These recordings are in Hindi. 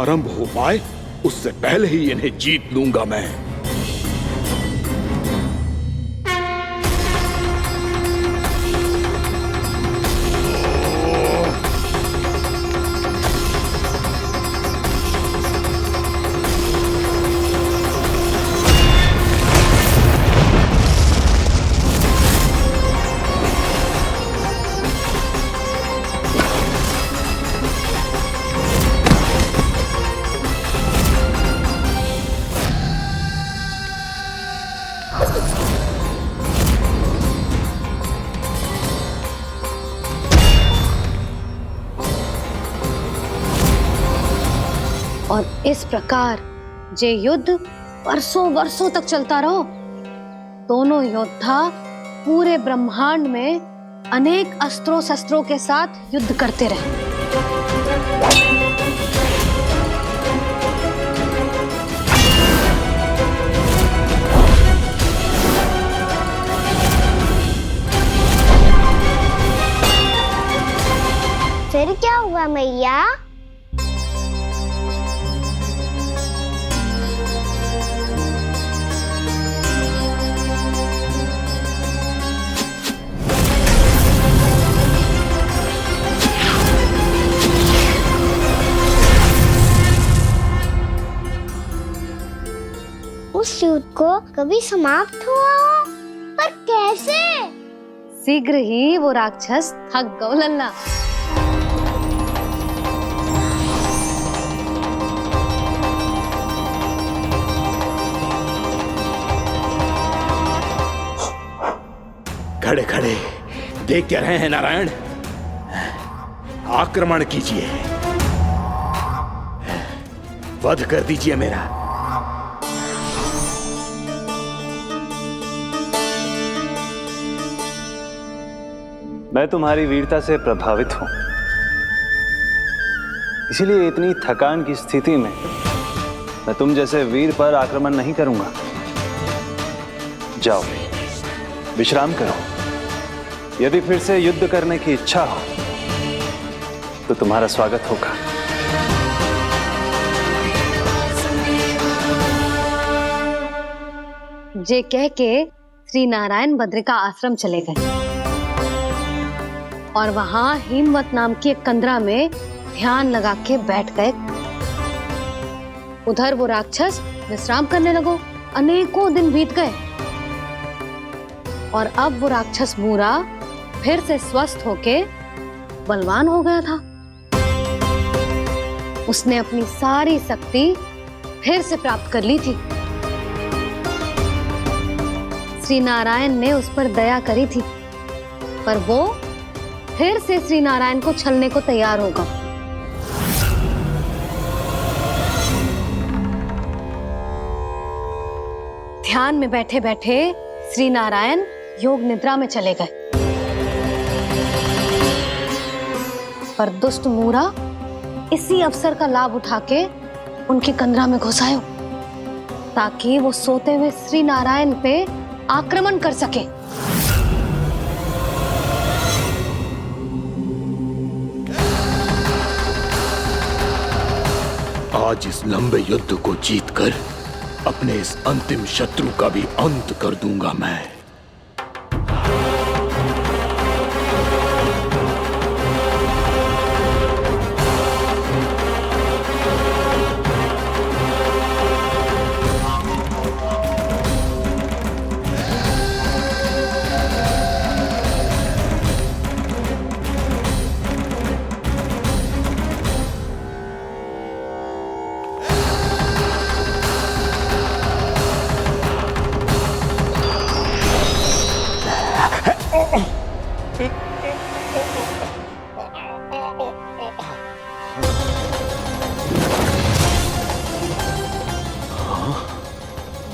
आरंभ हो पाए उससे पहले ही इन्हें जीत लूंगा मैं। और इस प्रकार ये युद्ध वर्षों वर्षों तक चलता रहो। दोनों योद्धा पूरे ब्रह्मांड में अनेक अस्त्रों शस्त्रों के साथ युद्ध करते रहे। फिर क्या हुआ मैया? उस युद्ध को कभी समाप्त हुआ हो, पर कैसे? शीघ्र ही वो राक्षस थक गौ लल्ला। खड़े खड़े देख क्या रहे हैं नारायण? आक्रमण कीजिए, वध कर दीजिए मेरा। मैं तुम्हारी वीरता से प्रभावित हूं, इसीलिए इतनी थकान की स्थिति में मैं तुम जैसे वीर पर आक्रमण नहीं करूंगा। जाओ विश्राम करो। यदि फिर से युद्ध करने की इच्छा हो तो तुम्हारा स्वागत होगा। जे कह के श्री नारायण बद्रिका आश्रम चले गए और वहां हिमवत नाम की एक कंदरा में ध्यान लगा के बैठ गए। उधर वो राक्षस विश्राम करने लगो। अनेकों दिन बीत गए और अब वो राक्षस मूरा फिर से स्वस्थ होके बलवान हो गया था। उसने अपनी सारी शक्ति फिर से प्राप्त कर ली थी। श्री नारायण ने उस पर दया करी थी, पर वो फिर से श्री नारायण को छलने को तैयार होगा। ध्यान में बैठे बैठे श्री नारायण योग निद्रा में चले गए, पर दुष्ट मूरा इसी अवसर का लाभ उठा के उनकी कंदरा में घुस आयो ताकि वो सोते हुए श्री नारायण पे आक्रमण कर सके। आज इस लंबे युद्ध को जीतकर अपने इस अंतिम शत्रु का भी अंत कर दूंगा मैं।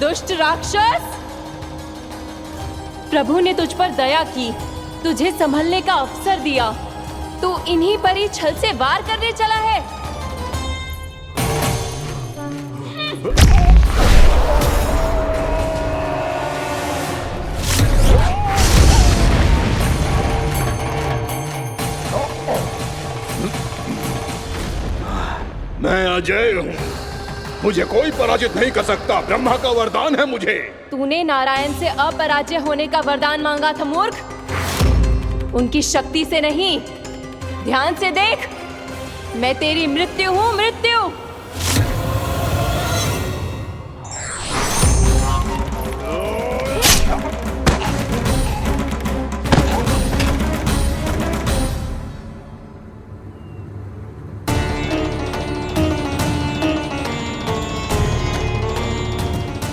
दुष्ट राक्षस, प्रभु ने तुझ पर दया की, तुझे संभलने का अवसर दिया। तू इन्हीं पर ही छल से वार करने चला है। मैं अजय हूँ, मुझे कोई पराजित नहीं कर सकता। ब्रह्मा का वरदान है मुझे। तूने नारायण से अपराजय होने का वरदान मांगा था मूर्ख, उनकी शक्ति से नहीं। ध्यान से देख, मैं तेरी मृत्यु हूँ, मृत्यु।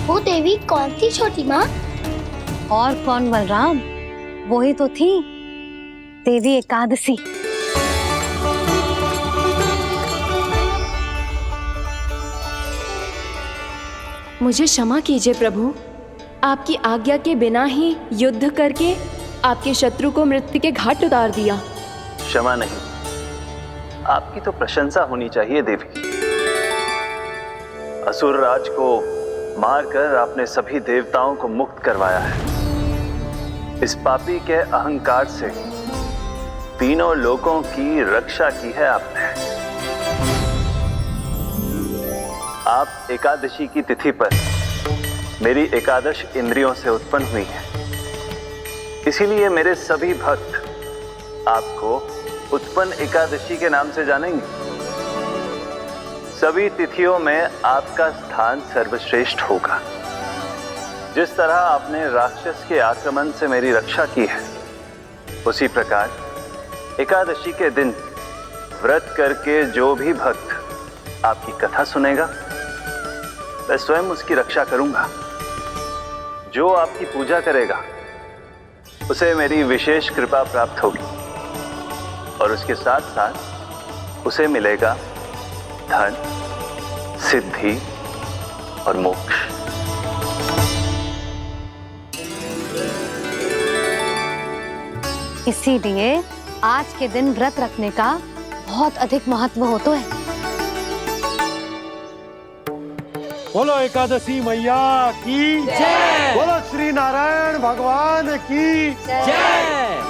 वो देवी कौन थी छोटी माँ? और कौन बलराम, वही तो थी देवी एकादशी। मुझे क्षमा कीजिए प्रभु, आपकी आज्ञा के बिना ही युद्ध करके आपके शत्रु को मृत्यु के घाट उतार दिया। क्षमा नहीं, आपकी तो प्रशंसा होनी चाहिए देवी। असुर राज को मारकर आपने सभी देवताओं को मुक्त करवाया है। इस पापी के अहंकार से तीनों लोकों की रक्षा की है आपने। आप एकादशी की तिथि पर मेरी एकादश इंद्रियों से उत्पन्न हुई हैं। इसीलिए मेरे सभी भक्त आपको उत्पन्न एकादशी के नाम से जानेंगे। सभी तिथियों में आपका स्थान सर्वश्रेष्ठ होगा। जिस तरह आपने राक्षस के आक्रमण से मेरी रक्षा की है, उसी प्रकार एकादशी के दिन व्रत करके जो भी भक्त आपकी कथा सुनेगा, मैं स्वयं उसकी रक्षा करूंगा। जो आपकी पूजा करेगा उसे मेरी विशेष कृपा प्राप्त होगी और उसके साथ साथ उसे मिलेगा धन, सिद्धि और मोक्ष। इसीलिए आज के दिन व्रत रखने का बहुत अधिक महत्व होता है। बोलो एकादशी मैया की जय। बोलो श्री नारायण भगवान की जय।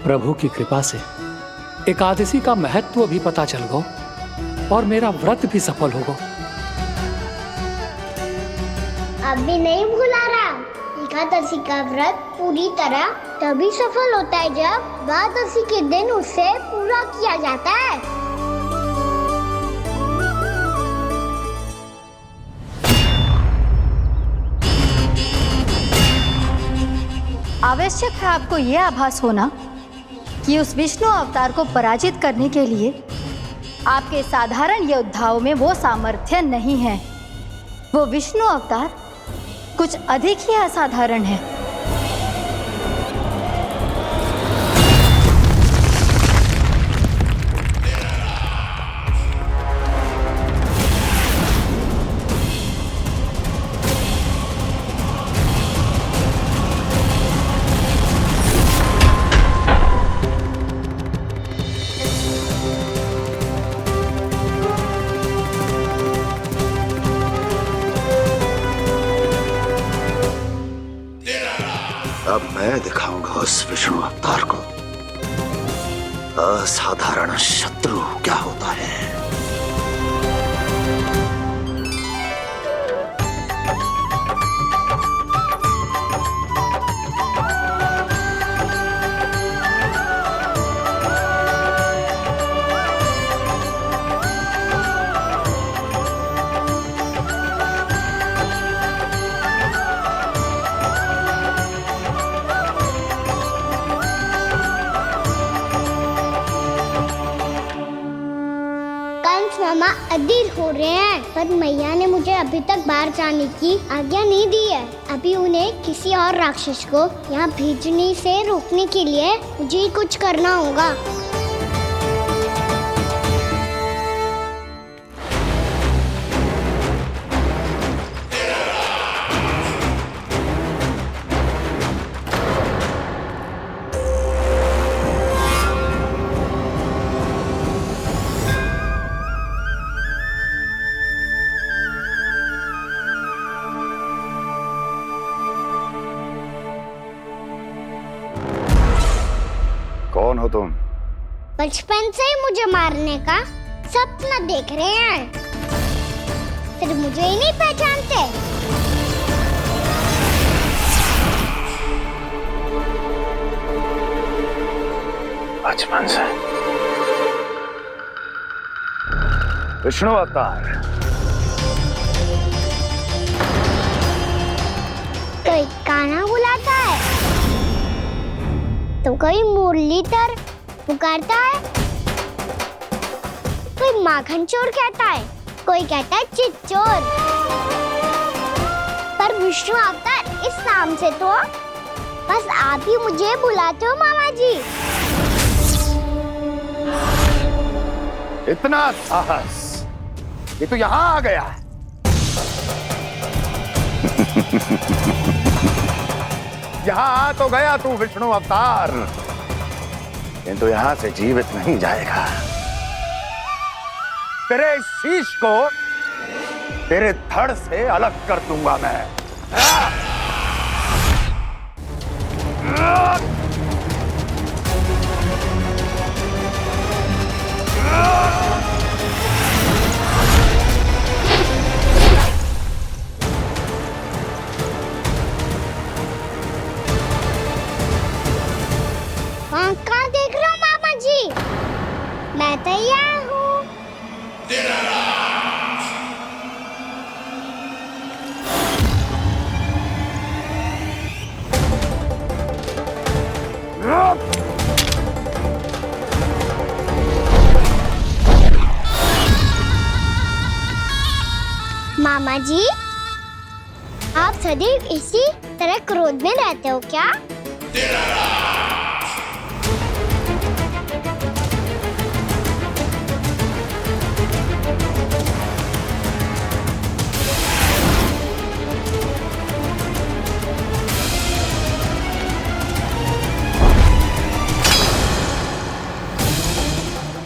प्रभु की कृपा से एकादशी का महत्व भी पता चल गो और मेरा व्रत भी सफल हो गो। अभी नहीं भूला रहा, एकादशी का व्रत पूरी तरह तभी सफल होता है जब द्वादशी के दिन उसे पूरा किया जाता है। आवश्यक है आपको यह आभास होना कि उस विष्णु अवतार को पराजित करने के लिए आपके साधारण योद्धाओं में वो सामर्थ्य नहीं है। वो विष्णु अवतार कुछ अधिक ही असाधारण है। अब मैं दिखाऊंगा उस विष्णु अवतार को असाधारण शत्रु क्या होता है। मामा अधीर हो रहे हैं, पर मैया ने मुझे अभी तक बाहर जाने की आज्ञा नहीं दी है। अभी उन्हें किसी और राक्षस को यहाँ भेजने से रोकने के लिए मुझे ही कुछ करना होगा। तुम? बचपन से ही मुझे मारने का सपना देख रहे हैं, फिर मुझे ही नहीं पहचानते। बचपन से विष्णु अवतार। कोई कान्हा बुलाता है तो कोई मुरलीधर पुकारता है, कोई माखन चोर कहता है, कोई कहता है चिच्चोर। पर विष्णु अवतार इस नाम से तो बस आप ही मुझे बुलाते हो मामा जी। इतना साहस ये तो यहाँ आ गया है। यहाँ आ तो गया तू विष्णु अवतार, किंतु यहाँ से जीवित नहीं जाएगा। तेरे इस शीश को तेरे धड़ से अलग कर दूंगा मैं। कहाँ देख रहे हो मामा जी? मैं तैयार हूँ। मामा जी, आप सदैव इसी तरह क्रोध में रहते हो क्या?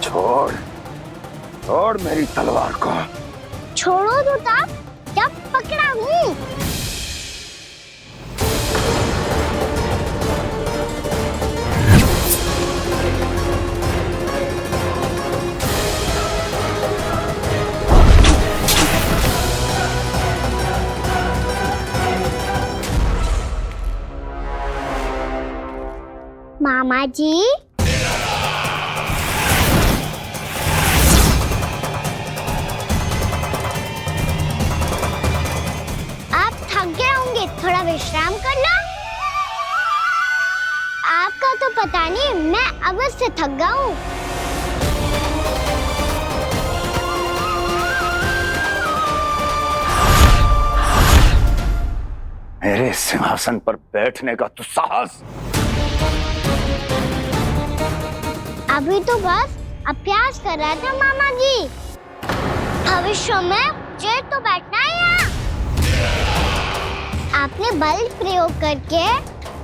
छोड़ छोड़ मेरी तलवार को। छोड़ो तो तब जब पकड़ा हूँ। मामा जी, थोड़ा विश्राम कर लो। आपका तो पता नहीं, मैं अवश्य थक गया हूँ। मेरे सिंहासन पर बैठने का तो साहस। अभी तो बस अभ्यास कर रहा था मामा जी। भविष्य में मुझे तो बैठना है यहाँ। आपने बल प्रयोग करके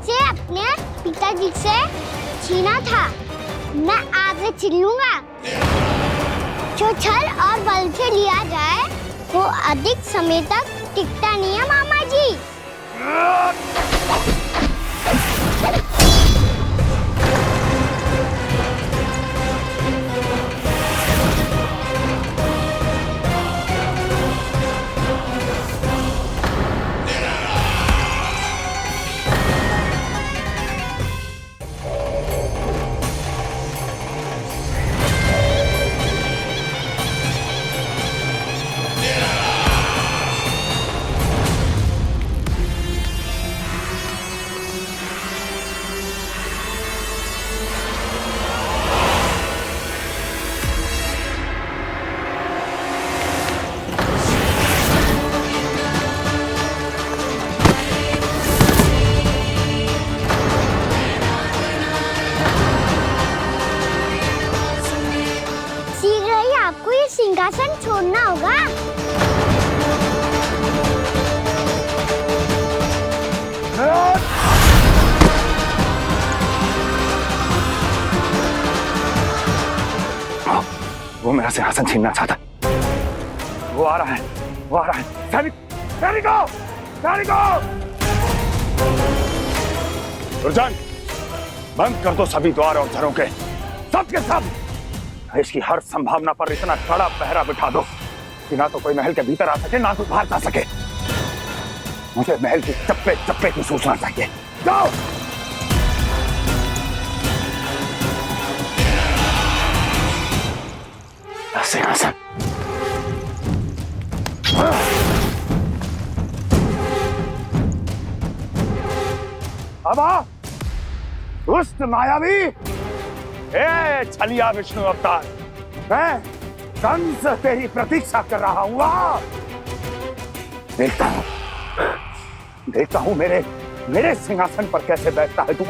से अपने पिताजी से छीना था, मैं आपसे छीन लूंगा। जो छल और बल से लिया जाए वो अधिक समय तक टिकता नहीं है मामा जी। सिंहासन छोड़ना होगा। वो मेरा सिंहासन छीनना चाहता। वो आ रहा है, वो आ रहा है। सैनिकों, दुर्जन, बंद कर दो सभी द्वार और घरों के। सब के सब इसकी हर संभावना पर इतना कड़ा पहरा बिठा दो कि ना तो कोई महल के भीतर आ सके, ना तो बाहर जा सके। मुझे महल की चप्पे चप्पे की सूचना चाहिए। जाओ। सिंहासन। अब आ, दुष्ट मायावी, छलिया विष्णु अवतार, मैं कंस तेरी प्रतीक्षा कर रहा हूं। देखता हूं मेरे सिंहासन पर कैसे बैठता है तू।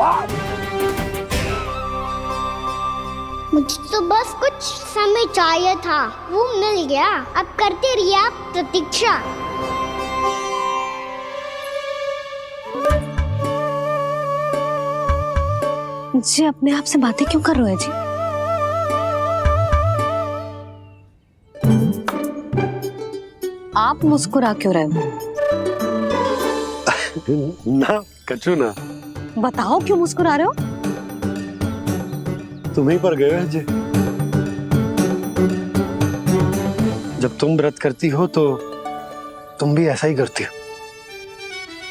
मुझे तो बस कुछ समय चाहिए था, वो मिल गया। अब करते रहिए आप प्रतीक्षा। जी अपने आप से बातें क्यों कर रहे हो जी? आप मुस्कुरा क्यों रहे हो? ना कछु ना। बताओ क्यों मुस्कुरा रहे हो? तुम ही पर गए जी। जब तुम व्रत करती हो तो तुम भी ऐसा ही करती हो।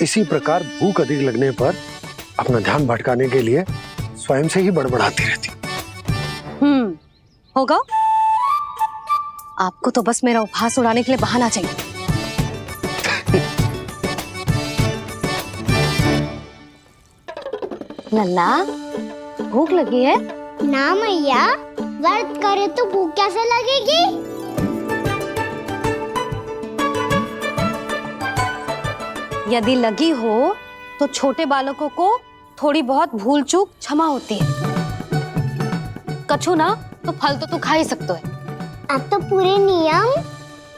इसी प्रकार भूख अधिक लगने पर अपना ध्यान भटकाने के लिए स्वयं से ही बड़बड़ाती रहती। होगा। आपको तो बस मेरा उपहास उड़ाने के लिए बहाना चाहिए। लल्ला, भूख लगी है? ना मैया, व्रत करे तो भूख कैसे लगेगी? यदि लगी हो तो छोटे बालकों को थोड़ी बहुत भूल चूक क्षमा होती है। कछु ना तो फल तो तू खा ही सकते है। अब तो पूरे नियम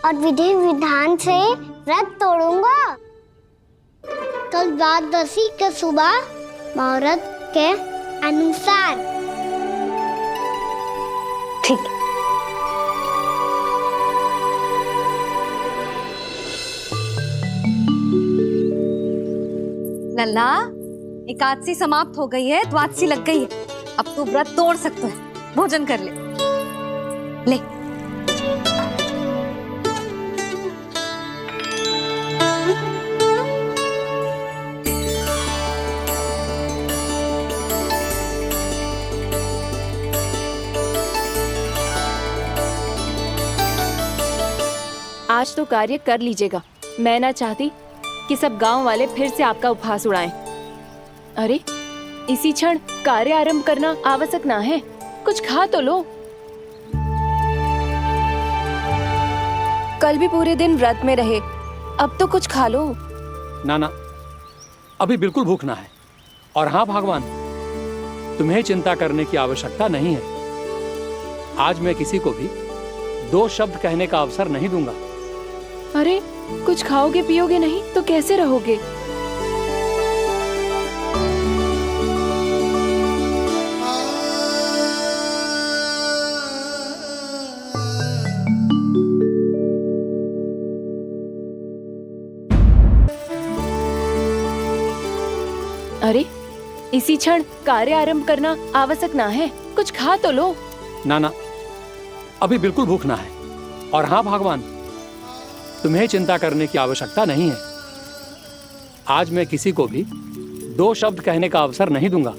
और विधि विधान से व्रत तोड़ूंगा। कल द्वादशी के सुबह मुहूर्त के अनुसार। ठीक। लल्ला, एकादशी समाप्त हो गई है, द्वादशी लग गई है। अब तू व्रत तोड़ सकते है। भोजन कर ले। ले। आज तो कार्य कर लीजिएगा। मैं ना चाहती कि सब गांव वाले फिर से आपका उपहास उड़ाएं। अरे, इसी क्षण कार्य आरंभ करना आवश्यक ना है। कुछ खा तो लो। कल भी पूरे दिन व्रत में रहे, अब तो कुछ खा लो। ना ना, अभी बिल्कुल भूख ना है। और हाँ भगवान, तुम्हें चिंता करने की आवश्यकता नहीं है। आज मैं किसी को भी 2 शब्द कहने का अवसर नहीं दूंगा। अरे, कुछ खाओगे पियोगे नहीं तो कैसे रहोगे? अरे, इसी क्षण कार्य आरंभ करना आवश्यक ना है। कुछ खा तो लो। ना ना, अभी बिल्कुल भूख ना है। और हाँ भगवान, तुम्हें चिंता करने की आवश्यकता नहीं है। आज मैं किसी को भी 2 शब्द कहने का अवसर नहीं दूंगा।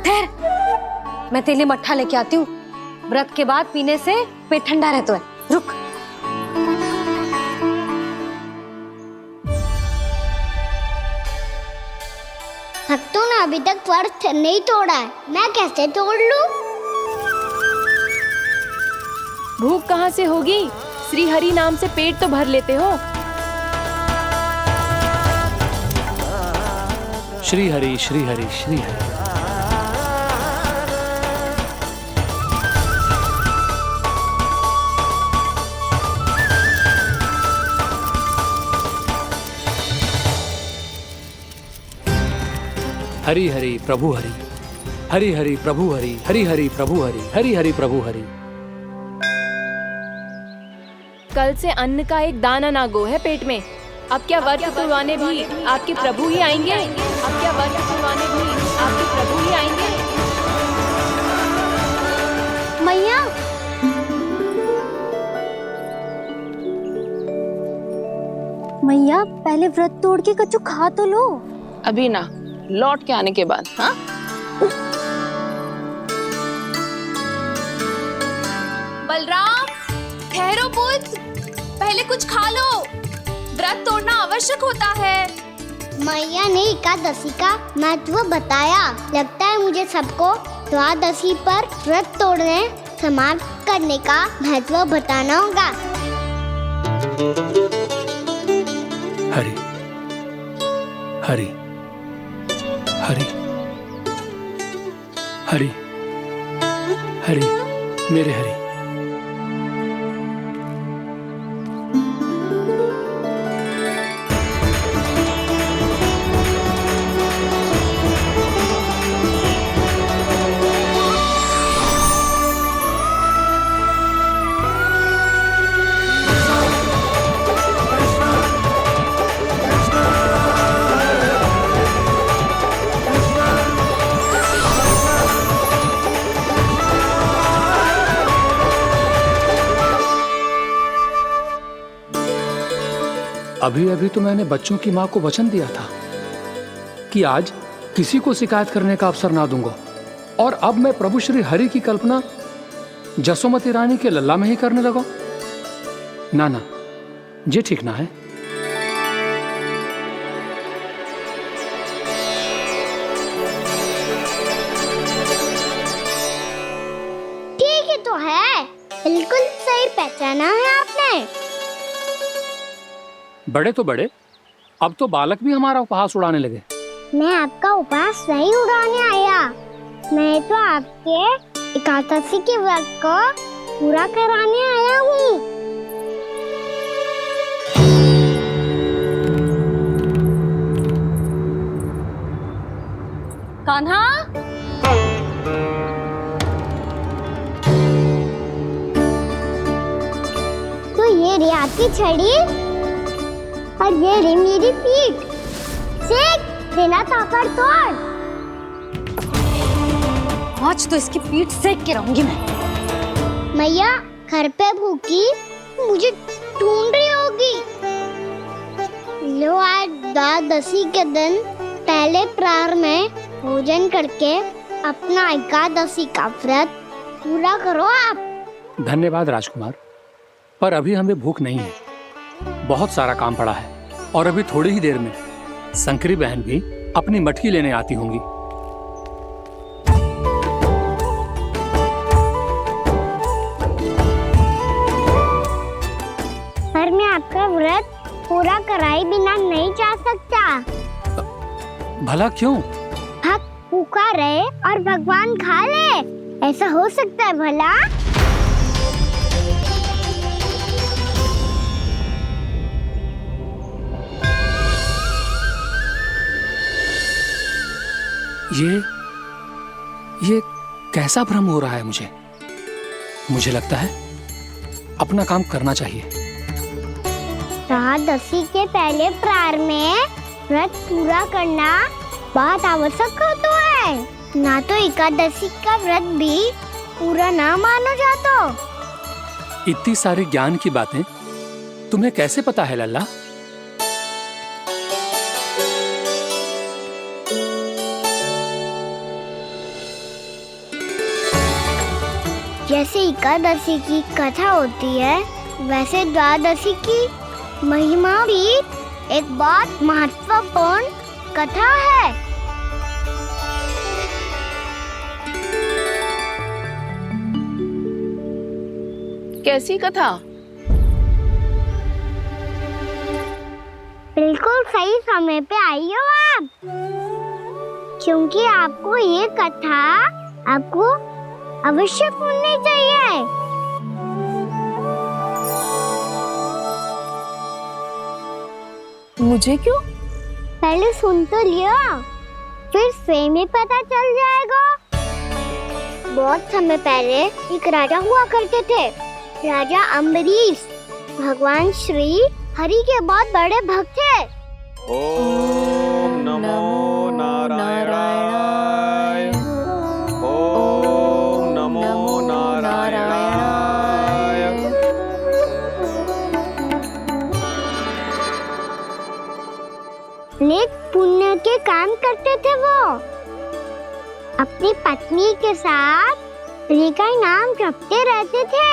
ठहर, मैं तेरे लिए मट्ठा लेके आती हूँ। व्रत के बाद पीने से पेट ठंडा रहता है। रुक। भक्तों ने अभी तक व्रत नहीं तोड़ा है, मैं कैसे तोड़ लूं? भूख कहाँ से होगी? श्री हरि नाम से पेट तो भर लेते हो। श्री हरि श्री हरि श्री हरि। हरि हरि प्रभु हरि, हरि हरि प्रभु हरि, हरि हरि प्रभु हरि, हरि हरि प्रभु हरि। कल से अन्न का एक दाना ना गो है पेट में। अब क्या व्रत तुड़वाने भी आपके प्रभु ही आएंगे? अब क्या व्रत तुड़वाने भी आपके प्रभु ही आएंगे? मैया, मैया पहले व्रत तोड़ के कच्चू खा तो लो। अभी ना, लौट के आने के बाद। हाँ, बलराम, ठहरो पुत्र, पहले कुछ खा लो, व्रत तोड़ना आवश्यक होता है। मैया ने एकादशी का महत्व बताया। लगता है मुझे सबको द्वादशी पर व्रत तोड़ने समाप्त करने का महत्व बताना होगा। हरि हरि हरि हरि हरि मेरे हरि। अभी अभी तो मैंने बच्चों की मां को वचन दिया था कि आज किसी को शिकायत करने का अवसर ना दूंगा, और अब मैं प्रभु श्री हरि की कल्पना जसोमती रानी के लल्ला में ही करने लगा। ना ना, ये ठीक ना है। ठीक है तो है, बिल्कुल सही पहचाना है आपने। बड़े तो बड़े, अब तो बालक भी हमारा उपहास उड़ाने लगे। मैं आपका उपहास नहीं उड़ाने आया, मैं तो आपके एकादशी के व्रत को पूरा कराने आया हूँ। कान्हा, तो ये रे आपकी छड़ी और ये रे मेरी पीठ। सेक बिना ताकत तोड़। आज तो इसकी पीठ सेक के रहूंगी मैं। मैया घर पे भूखी मुझे ढूंढ रही होगी। लो, आज द्वादशी के दिन पहले प्रहर में भोजन करके अपना एकादशी का व्रत पूरा करो आप। धन्यवाद राजकुमार, पर अभी हमें भूख नहीं है, बहुत सारा काम पड़ा है, और अभी थोड़ी ही देर में शंकरी बहन भी अपनी मटकी लेने आती होंगी। पर मैं आपका व्रत पूरा कराए बिना नहीं जा सकता। भला क्यों? भक्त भूखा रहे और भगवान खा ले, ऐसा हो सकता है भला? ये कैसा भ्रम हो रहा है मुझे लगता है अपना काम करना चाहिए। द्वादशी के पहले प्रहर में व्रत पूरा करना बहुत आवश्यक होता है, ना तो एकादशी का व्रत भी पूरा ना मानो जातो। इतनी सारी ज्ञान की बातें तुम्हें कैसे पता है लल्ला? जैसे एकादशी की कथा होती है, वैसे द्वादशी की महिमा भी एक बहुत महत्वपूर्ण कथा है। कैसी कथा? बिल्कुल सही समय पे आई हो आप, क्योंकि आपको ये कथा आपको अवश्य सुननी चाहिए। मुझे क्यों? पहले सुन तो लियो, फिर स्वयं ही पता चल जाएगा। बहुत समय पहले एक राजा हुआ करते थे, राजा अम्बरीश। भगवान श्री हरि के बहुत बड़े भक्त हैं। ओम नमो नारायणाय। ओम नमो नारायणाय। नेक पुण्य के काम करते थे वो। अपनी पत्नी के साथ हरि का नाम जपते रहते थे।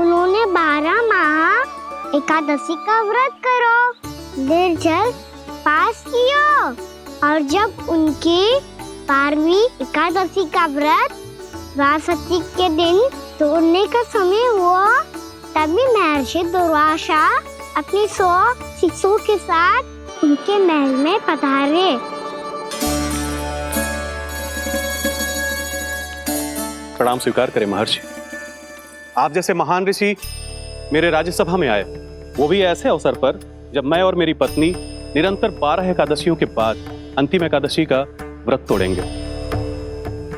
उन्होंने 12 माह एकादशी का व्रत करो, निर्जल पास किया, और जब उनकी 12वीं एकादशी का व्रत द्वादशी के दिन तोड़ने का समय हुआ, तभी महर्षि दुर्वासा अपनी 100 शिष्यों के साथ उनके महल में पधारे। प्रणाम स्वीकार करें महर्षि। आप जैसे महान ऋषि मेरे राज्यसभा में आए, वो भी ऐसे अवसर पर जब मैं और मेरी पत्नी निरंतर 12 एकादशियों के बाद अंतिम एकादशी का व्रत तोड़ेंगे।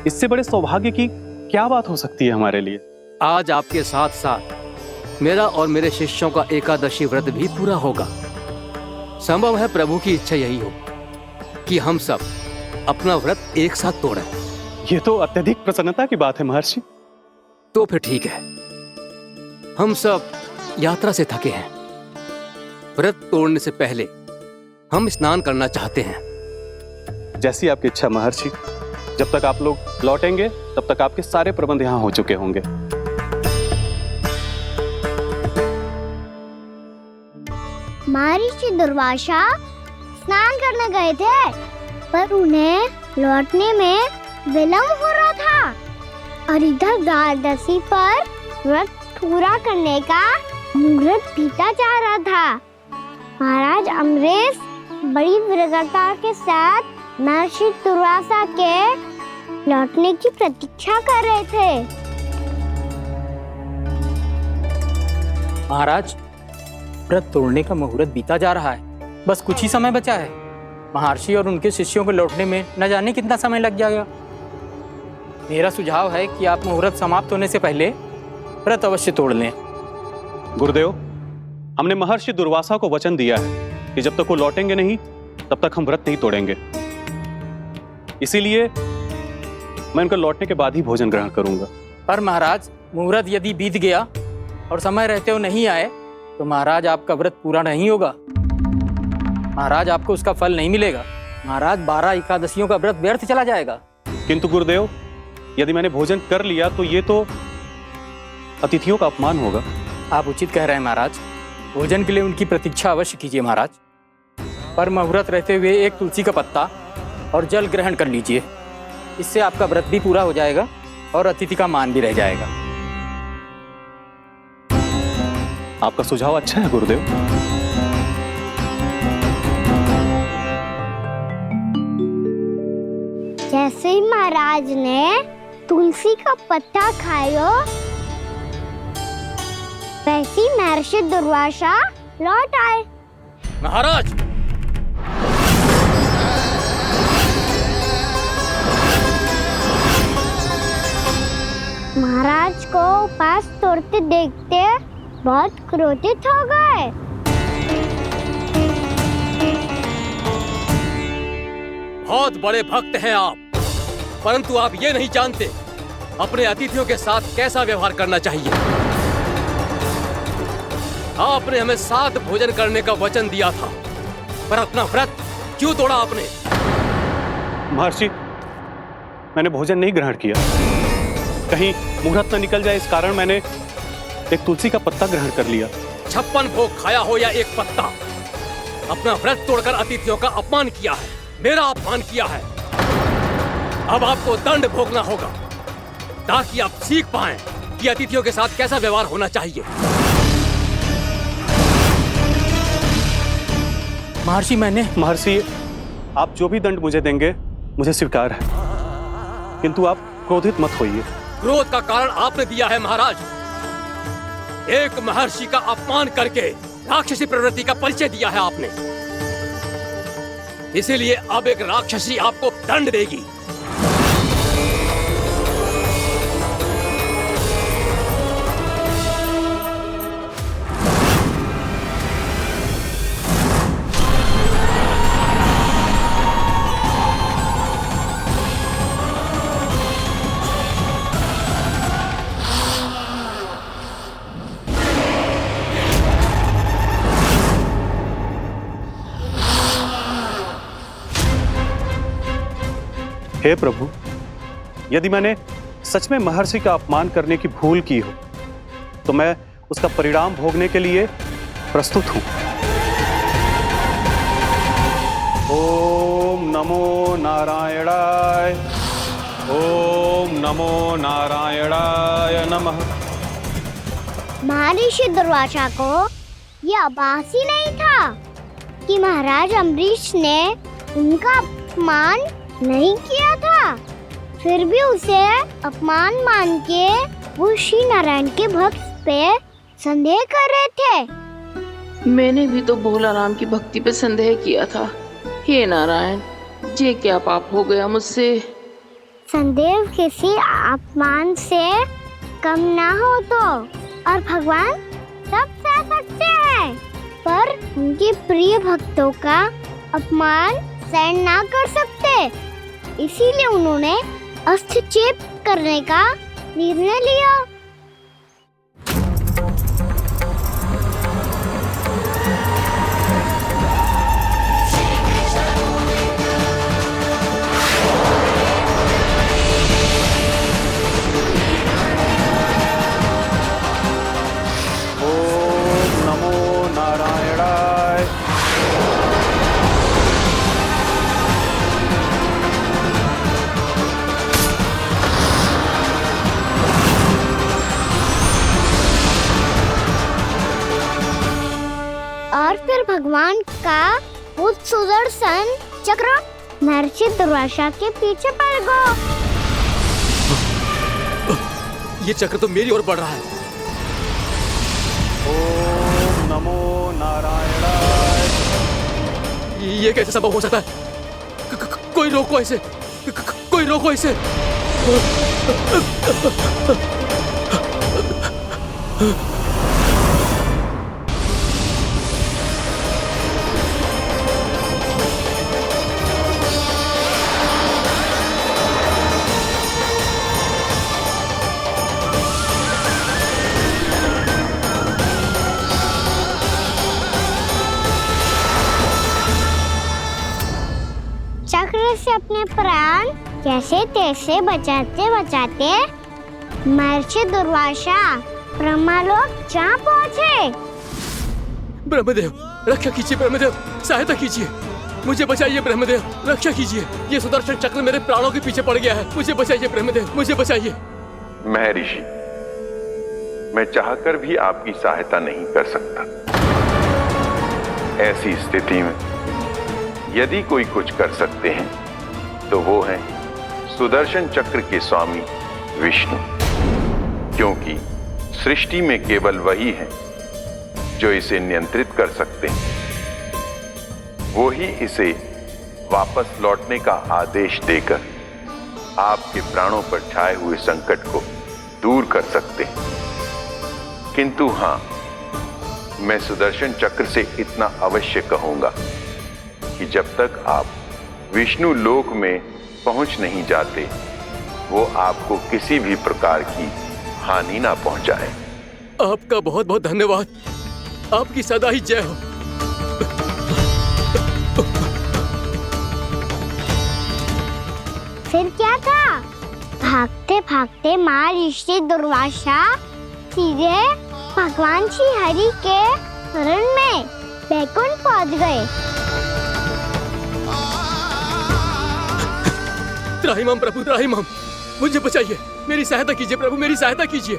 इससे बड़े सौभाग्य की क्या बात हो सकती है हमारे लिए। आज आपके साथ साथ मेरा और मेरे शिष्यों का एकादशी व्रत भी पूरा होगा। संभव है प्रभु की इच्छा यही हो कि हम सब अपना व्रत एक साथ तोड़ें। ये तो अत्यधिक प्रसन्नता की बात है महर्षि। तो फिर ठीक है, हम सब यात्रा से थके हैं। व्रत तोड़ने से पहले हम स्नान करना चाहते हैं। जैसी आपकी इच्छा महर्षि। जब तक आप लोग लौटेंगे तब तक आपके सारे प्रबंध यहाँ हो चुके होंगे। महर्षि दुर्वासा स्नान करने गए थे, पर उन्हें लौटने में विलंब हो रहा था, और इधर द्वादशी पर व्रत पूरा करने का मुहूर्त बीता जा रहा था। महाराज अमरेश बड़ी विरगता के साथ महर्षि दुर्वासा के लौटने की प्रतीक्षा कर रहे थे। महाराज, व्रत तोड़ने का मुहूर्त बीता जा रहा है, बस कुछ ही समय बचा है। महर्षि और उनके शिष्यों को लौटने में न जाने कितना समय लग जाएगा। मेरा सुझाव है कि आप मुहूर्त समाप्त होने से पहले व्रत अवश्य तोड़ लें। गुरुदेव, हमने महर्षि दुर्वासा को वचन दिया है कि जब तक वो लौटेंगे नहीं तब तक हम व्रत नहीं तोड़ेंगे। इसीलिए मैं उनके लौटने के बाद ही भोजन ग्रहण करूंगा। पर महाराज, मुहूर्त यदि बीत गया और समय रहते हुए नहीं आए तो महाराज आपका व्रत पूरा नहीं होगा। महाराज, आपको उसका फल नहीं मिलेगा। महाराज, 12 एकादशियों का व्रत व्यर्थ चला जाएगा। किंतु गुरुदेव, यदि मैंने भोजन कर लिया तो ये तो अतिथियों का अपमान होगा। आप उचित कह रहे हैं महाराज। भोजन के लिए उनकी प्रतीक्षा अवश्य कीजिए महाराज, पर मुहूर्त रहते हुए एक तुलसी का पत्ता और जल ग्रहण कर लीजिए। इससे आपका व्रत भी पूरा हो जाएगा और अतिथि का मान भी रह जाएगा। आपका सुझाव अच्छा है गुरुदेव। जैसे ही महाराज ने तुलसी का पत्ता खाया, वैसे ही महर्षि दुर्वासा लौट आए। महाराज, महाराज को उपास तोड़ते देखते बहुत क्रोधित हो गए। बहुत बड़े भक्त हैं आप, परंतु आप ये नहीं जानते अपने अतिथियों के साथ कैसा व्यवहार करना चाहिए। आपने हमें साथ भोजन करने का वचन दिया था, पर अपना व्रत क्यों तोड़ा आपने? महर्षि, मैंने भोजन नहीं ग्रहण किया। कहीं मुहूर्त न निकल जाए, इस कारण मैंने एक तुलसी का पत्ता ग्रहण कर लिया। 56 भोग खाया हो या एक पत्ता, अपना व्रत तोड़कर अतिथियों का अपमान किया है, मेरा अपमान किया है। अब आपको दंड भोगना होगा ताकि आप सीख पाएं कि अतिथियों के साथ कैसा व्यवहार होना चाहिए। महर्षि, आप जो भी दंड मुझे देंगे मुझे स्वीकार है, किंतु आप क्रोधित मत होइए। क्रोध का कारण आपने दिया है महाराज। एक महर्षि का अपमान करके राक्षसी प्रवृत्ति का परिचय दिया है आपने। इसीलिए अब एक राक्षसी आपको दंड देगी। हे प्रभु, यदि मैंने सच में महर्षि का अपमान करने की भूल की हो तो मैं उसका परिणाम भोगने के लिए प्रस्तुत हूं। ओम नमो नारायणाय, ओम नमो नारायणाय नमः। महर्षि दुर्वासा को यह आभास ही नहीं था कि महाराज अम्बरीश ने उनका अपमान नहीं किया था। फिर भी उसे अपमान मान के वो श्री नारायण के भक्त पे संदेह कर रहे थे। मैंने भी तो भोला राम की भक्ति पे संदेह किया था। हे नारायण, ये क्या पाप हो गया मुझसे? संदेह किसी अपमान से कम ना हो तो, और भगवान सब सह सकते हैं, पर उनके प्रिय भक्तों का अपमान सहन ना कर सकते। इसीलिए उन्होंने अस्थिचेप करने का निर्णय लिया। और फिर भगवान का वो सुदर्शन चक्र महर्षि दुर्वासा के पीछे पड़ गया। ये चक्र तो मेरी ओर बढ़ रहा है। ओम नमो नारायणाय। ये कैसे संभव हो सकता है? कोई रोको इसे, कोई रोको इसे। चक्र से अपने प्राण जैसे तैसे बचाते बचाते महर्षि दुर्वासा ब्रह्मलोक जा पहुँचे। ब्रह्मदेव, रक्षा कीजिए ब्रह्मदेव, सहायता कीजिए, मुझे बचाइए ब्रह्मदेव, रक्षा कीजिए। ये सुदर्शन चक्र मेरे प्राणों के पीछे पड़ गया है, मुझे बचाइए ब्रह्मदेव, मुझे बचाइए। महर्षि, मैं चाहकर भी आपकी सहायता नहीं कर सकता। ऐसी स्थिति में यदि कोई कुछ कर सकते हैं तो वो है सुदर्शन चक्र के स्वामी विष्णु, क्योंकि सृष्टि में केवल वही है जो इसे नियंत्रित कर सकते हैं। वो ही इसे वापस लौटने का आदेश देकर आपके प्राणों पर छाए हुए संकट को दूर कर सकते हैं। किंतु हां, मैं सुदर्शन चक्र से इतना अवश्य कहूंगा कि जब तक आप विष्णु लोक में पहुंच नहीं जाते, वो आपको किसी भी प्रकार की हानि ना पहुंचाए। आपका बहुत बहुत धन्यवाद, आपकी सदा ही जय हो। फिर क्या था? भागते भागते महर्षि दुर्वासा सीधे भगवान श्री हरि के शरण में बैकुंठ पहुंच गए। त्राहिमाम प्रभु, त्राहिमाम, मुझे बचाइए, मेरी सहायता कीजिए प्रभु, मेरी सहायता कीजिए।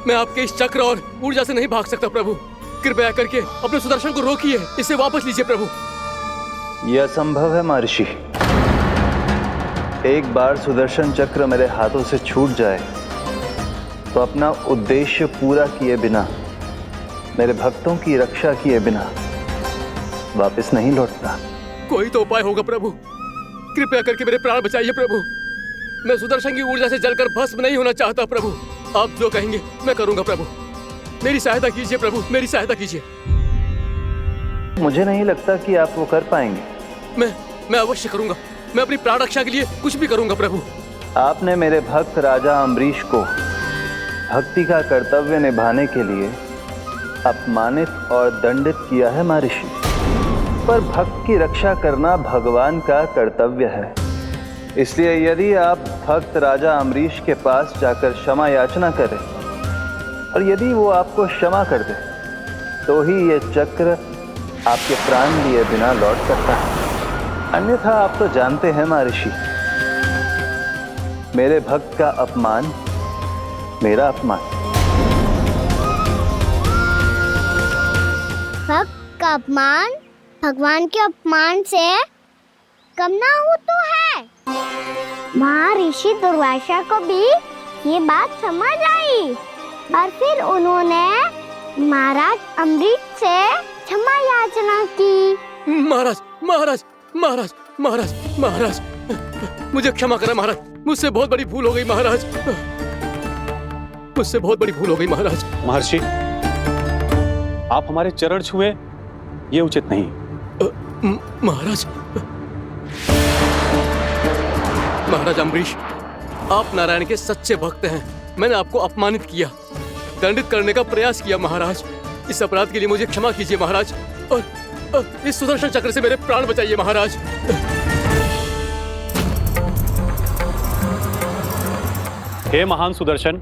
मैं आपके इस चक्र और ऊर्जा से नहीं भाग सकता प्रभु, कृपया करके अपने सुदर्शन को रोकिए, इसे वापस लीजिए प्रभु। यह असंभव है महर्षि। एक बार सुदर्शन चक्र मेरे हाथों से छूट जाए तो अपना उद्देश्य पूरा किए बिना, मेरे भक्तों की रक्षा किए बिना वापस नहीं लौटता। कोई तो उपाय होगा प्रभु, कृपया करके मेरे प्राण बचाइए प्रभु। मैं सुदर्शन की ऊर्जा से जलकर भस्म नहीं होना चाहता प्रभु। आप जो कहेंगे मैं करूंगा प्रभु, मेरी सहायता कीजिए प्रभु, मेरी सहायता कीजिए। मुझे नहीं लगता कि आप वो कर पाएंगे। मैं अवश्य करूंगा, मैं अपनी प्राण रक्षा के लिए कुछ भी करूंगा प्रभु। आपने मेरे भक्त राजा अम्बरीश को भक्ति का कर्तव्य निभाने के लिए अपमानित और दंडित किया है महर्षि, पर भक्त की रक्षा करना भगवान का कर्तव्य है। इसलिए यदि आप भक्त राजा अम्बरीश के पास जाकर क्षमा याचना करें और यदि वो आपको क्षमा कर दे तो ही ये चक्र आपके प्राण लिए बिना लौट सकता है। अन्यथा आप तो जानते हैं महर्षि, मेरे भक्त का अपमान मेरा अपमान। भक्त का अपमान भगवान के अपमान से कम ना हो तो है। महर्षि दुर्वासा को भी ये बात समझ आई और फिर उन्होंने महाराज अम्बरीश से क्षमा याचना की। महाराज महाराज महाराज महाराज महाराज, मुझे क्षमा करें महाराज, मुझसे बहुत बड़ी भूल हो गई महाराज, मुझसे बहुत बड़ी भूल हो गई महाराज। महर्षि, आप हमारे चरण छुए ये उचित नहीं। महाराज महाराज अम्बरीश, आप नारायण के सच्चे भक्त हैं। मैंने आपको अपमानित किया, दंडित करने का प्रयास किया महाराज। इस अपराध के लिए मुझे क्षमा कीजिए महाराज, और इस सुदर्शन चक्र से मेरे प्राण बचाइए महाराज। हे महान सुदर्शन,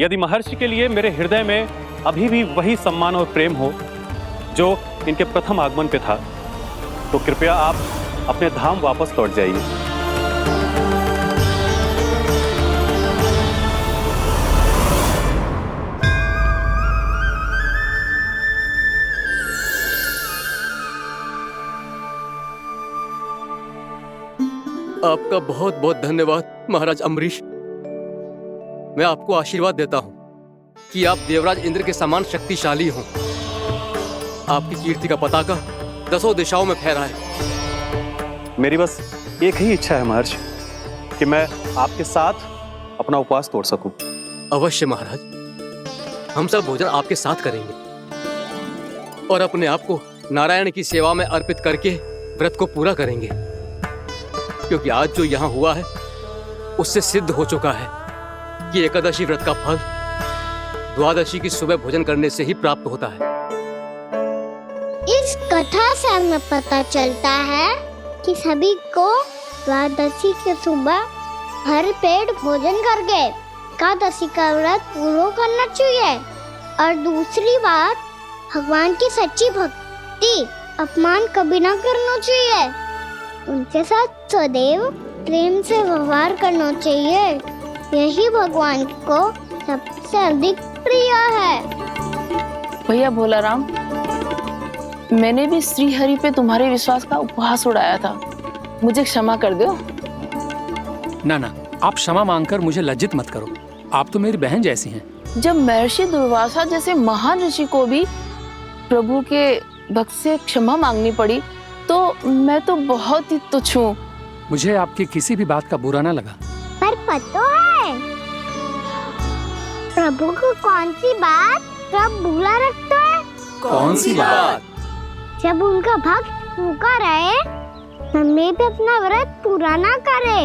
यदि महर्षि के लिए मेरे हृदय में अभी भी वही सम्मान और प्रेम हो जो इनके प्रथम आगमन पे था, तो कृपया आप अपने धाम वापस लौट जाइए। आपका बहुत बहुत धन्यवाद महाराज अम्बरीश। मैं आपको आशीर्वाद देता हूं कि आप देवराज इंद्र के समान शक्तिशाली हों। आपकी कीर्ति का पताका 10 दिशाओं में फहराए। मेरी बस एक ही इच्छा है महर्षि, कि मैं आपके साथ अपना उपवास तोड़ सकूं। अवश्य महाराज, हम सब भोजन आपके साथ करेंगे और अपने आप को नारायण की सेवा में अर्पित करके व्रत को पूरा करेंगे, क्योंकि आज जो यहाँ हुआ है उससे सिद्ध हो चुका है कि एकादशी व्रत का फल द्वादशी की सुबह भोजन करने से ही प्राप्त होता है। इस कथा से हमें पता चलता है कि सभी को द्वादशी के सुबह भर पेट भोजन करके एकादशी का व्रत पूरा करना चाहिए। और दूसरी बात, भगवान की सच्ची भक्ति अपमान कभी ना करना चाहिए, उनके साथ सदैव प्रेम से व्यवहार करना चाहिए। यही भगवान को सबसे अधिक प्रिय है। भैया भोलाराम, मैंने भी श्री हरि पे तुम्हारे विश्वास का उपहास उड़ाया था, मुझे क्षमा कर दो। ना ना, आप क्षमा मांगकर मुझे लज्जित मत करो, आप तो मेरी बहन जैसी हैं। जब महर्षि दुर्वासा जैसे महान ऋषि को भी प्रभु के भक्त से क्षमा मांगनी पड़ी, तो मैं तो बहुत ही तुच्छ हूँ। मुझे आपकी किसी भी बात का बुरा ना लगा। पर पता है प्रभु को कौन सी बात कब बुरा रखता है? कौन सी बात? जब उनका भक्त भूखा रहे, हमें भी अपना व्रत पूरा ना करे।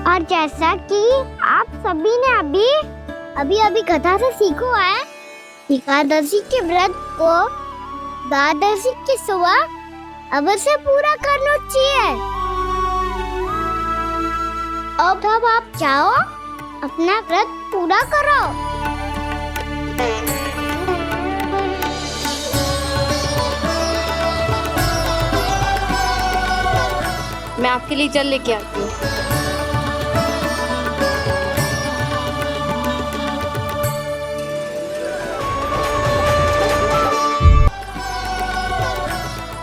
और जैसा कि आप सभी ने अभी कथा से सीखो है, एकादशी के व्रत को द्वादशी की सुबह अवश्य पूरा करना चाहिए। अब आप जाओ, अपना व्रत पूरा करो। मैं आपके लिए जल लेके आती हूँ।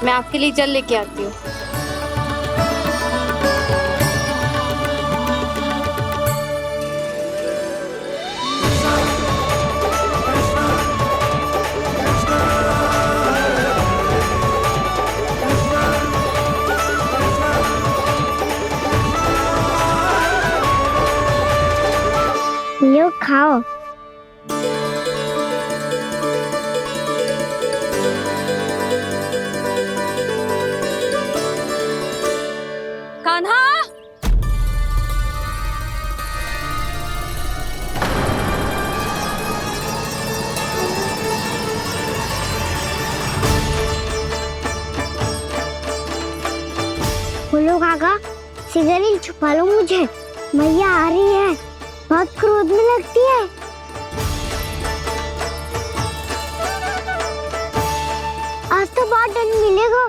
मैं आपके लिए जल लेके आती हूँ। लो खाओ। कान्हा, बोलो काका, सिगरेट छुपा लो मुझे, मैया आ रही है, बहुत क्रोध में लगती है। आज तो बहुत दंड मिलेगा।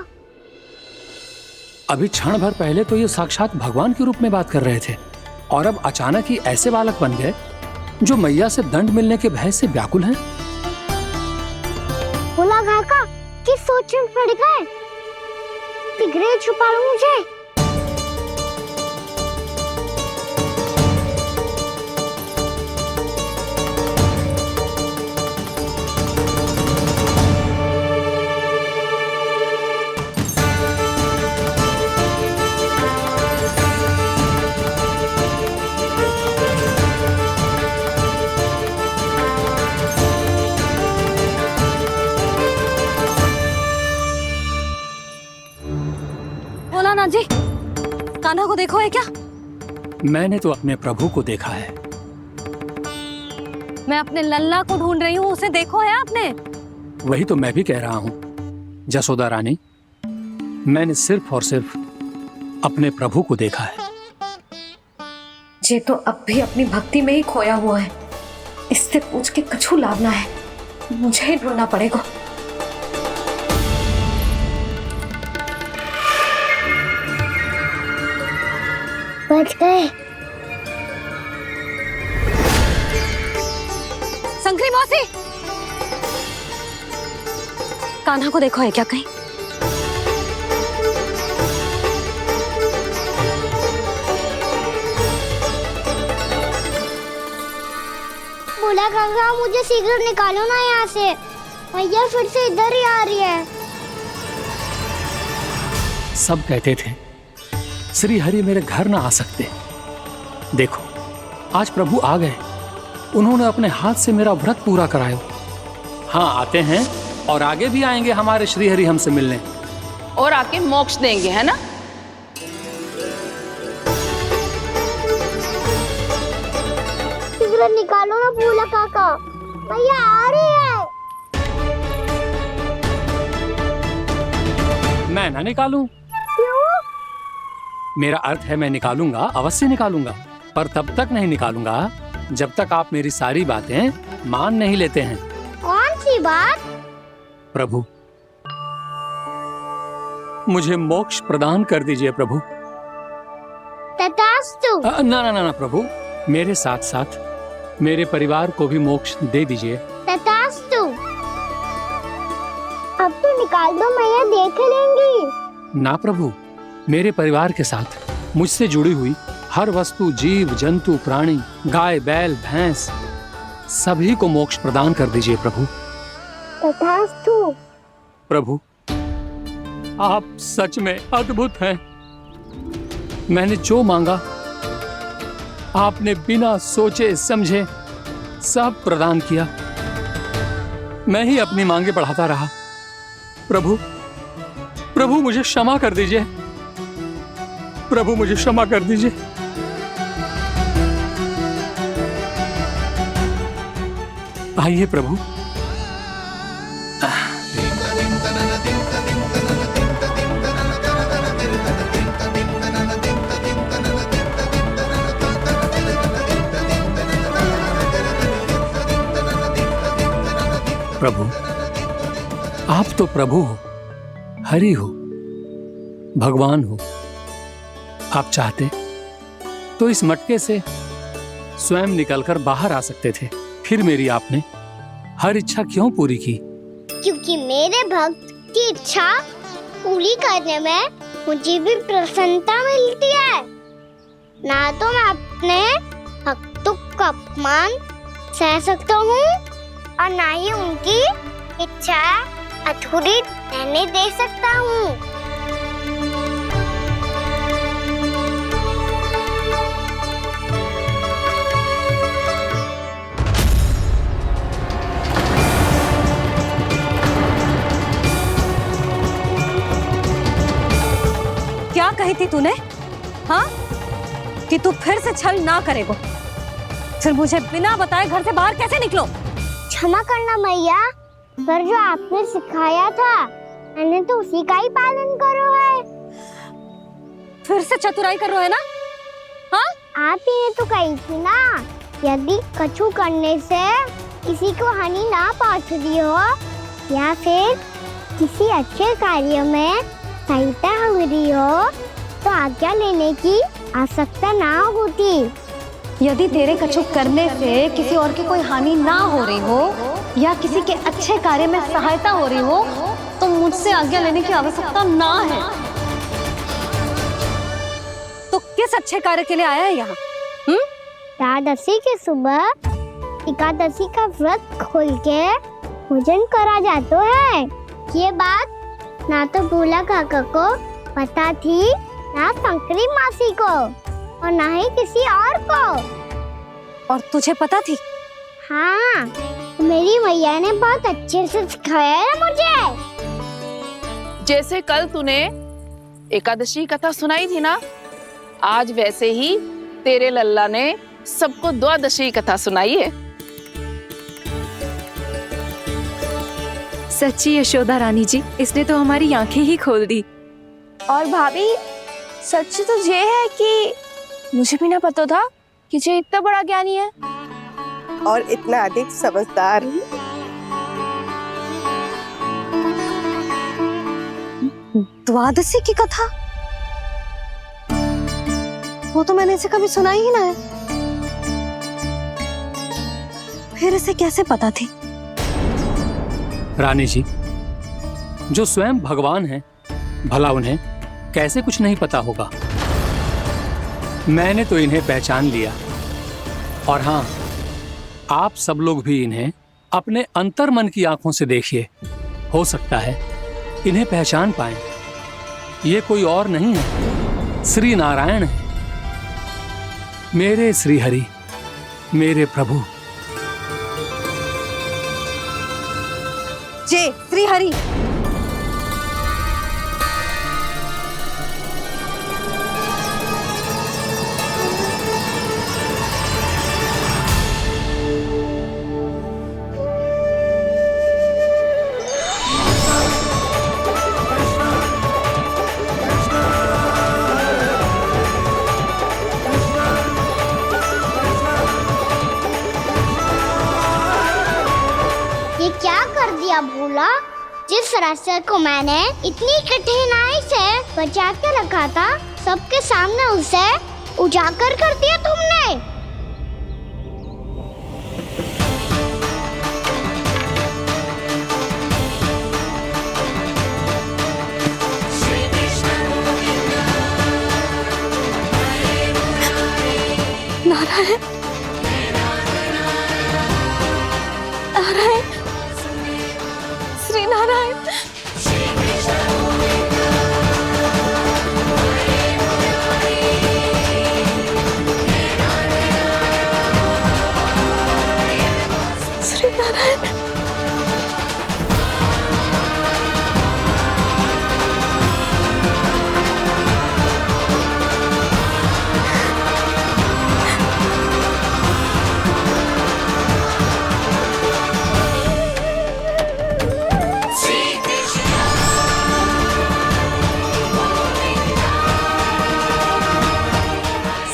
अभी क्षण भर पहले तो ये साक्षात भगवान के रूप में बात कर रहे थे और अब अचानक ही ऐसे बालक बन गए जो मैया से दंड मिलने के भय से व्याकुल हैं। बोला काका किस सोच में पड़ गए? सिगरेट छुपा लो मुझे। भोलानाथ जी, कान्हा को देखो है क्या? मैंने तो अपने प्रभु को देखा है। मैं अपने लल्ला को ढूंढ रही हूँ, उसे देखो है आपने? वही तो मैं भी कह रहा हूँ जसोदा रानी, मैंने सिर्फ और सिर्फ अपने प्रभु को देखा है। ये तो अब भी अपनी भक्ति में ही खोया हुआ है, इससे पूछ के कछु लाभ ना है, मुझे ही ढूंढना पड़ेगा। बच गए। संकरी मौसी, कान्हा को देखो है क्या कहीं? बोला काका मुझे सिगरेट निकालो ना यहाँ से, मैया फिर से इधर ही आ रही है। सब कहते थे श्री हरि मेरे घर ना आ सकते। देखो आज प्रभु आ गए, उन्होंने अपने हाथ से मेरा व्रत पूरा कराया। हाँ आते हैं और आगे भी आएंगे हमारे श्री हरि हमसे मिलने और आके मोक्ष देंगे, है ना? सिगरेट निकालो ना बोला काका, मैया आ रही है। मैं ना निकालूं? क्यों? मेरा अर्थ है मैं निकालूंगा, अवश्य निकालूंगा, पर तब तक नहीं निकालूंगा जब तक आप मेरी सारी बातें मान नहीं लेते हैं। कौन सी बात? प्रभु मुझे मोक्ष प्रदान कर दीजिए प्रभु। तथास्तु। ना ना ना ना प्रभु, मेरे साथ साथ मेरे परिवार को भी मोक्ष दे दीजिए। तथास्तु। अब तो निकाल दो, मैया देख लेंगी। ना प्रभु, मेरे परिवार के साथ मुझसे जुड़ी हुई हर वस्तु, जीव जंतु, प्राणी, गाय बैल भैंस, सभी को मोक्ष प्रदान कर दीजिए प्रभु। तथास्तु। प्रभु आप सच में अद्भुत हैं। मैंने जो मांगा आपने बिना सोचे समझे सब प्रदान किया। मैं ही अपनी मांगे बढ़ाता रहा। प्रभु प्रभु मुझे क्षमा कर दीजिए, प्रभु मुझे क्षमा कर दीजिए। आइए प्रभु। प्रभु आप तो प्रभु हो, हरि हो, भगवान हो। आप चाहते तो इस मटके से स्वयं निकलकर बाहर आ सकते थे, फिर मेरी आपने हर इच्छा क्यों पूरी की? क्योंकि मेरे भक्त की इच्छा पूरी करने में मुझे भी प्रसन्नता मिलती है। ना तो मैं अपने भक्तों का अपमान सह सकता हूँ और ना ही उनकी इच्छा अधूरी रहने दे सकता हूँ। क्या कही थी तूने? हाँ, कि तू फिर से छल ना करेगा। फिर मुझे बिना बताए घर से बाहर कैसे निकलो? क्षमा करना मैया, पर जो आपने सिखाया था मैंने तो उसी का ही पालन करो है। फिर से चतुराई कर रहे हो ना? हाँ? आप ही ने तो कही थी ना, यदि कछु करने से किसी को हानि ना पहुंच रही हो या फिर किसी अच्छे कार्य में सहायता हो रही हो तो आज्ञा लेने की आवश्यकता ना होती। यदि तेरे कछु करने से किसी और की कोई हानि ना हो रही हो या किसी के अच्छे कार्य में सहायता हो रही हो तो मुझसे आज्ञा लेने की आवश्यकता ना है। तो किस अच्छे कार्य के लिए आया है यहाँ? द्वादशी के सुबह एकादशी का व्रत खोल के भोजन करा जाता है। ये बात ना तो भोला काका को पता थी, ना शंकरी मासी को और ना ही किसी और को। और तुझे पता थी? हाँ, मेरी मैया ने बहुत अच्छे से सिखाया है मुझे। जैसे कल तूने एकादशी कथा सुनाई थी ना, आज वैसे ही तेरे लल्ला ने सबको द्वादशी कथा सुनाई है। सच्ची यशोदा रानी जी, इसने तो हमारी आंखें ही खोल दी। और भाभी, सच तो ये है कि मुझे भी ना पता था कि ये इतना बड़ा ज्ञानी है और इतना अधिक समझदार। द्वादशी की कथा? वो तो मैंने इसे कभी सुना ही ना है। फिर इसे कैसे पता थी? रानी जी, जो स्वयं भगवान हैं, भला उन्हें कैसे कुछ नहीं पता होगा। मैंने तो इन्हें पहचान लिया। और हाँ, आप सब लोग भी इन्हें अपने अंतर्मन की आंखों से देखिए, हो सकता है इन्हें पहचान पाएं। ये कोई और नहीं है, श्री नारायण है, मेरे श्री हरि, मेरे प्रभु। जय श्री हरि। ये क्या कर दिया भोला? जिस रास्ते को मैंने इतनी कठिनाई से बचा के रखा था, सबके सामने उसे उजागर कर दिया तुमने। नारायण, नारायण, श्री नारायण। श्री नारायण।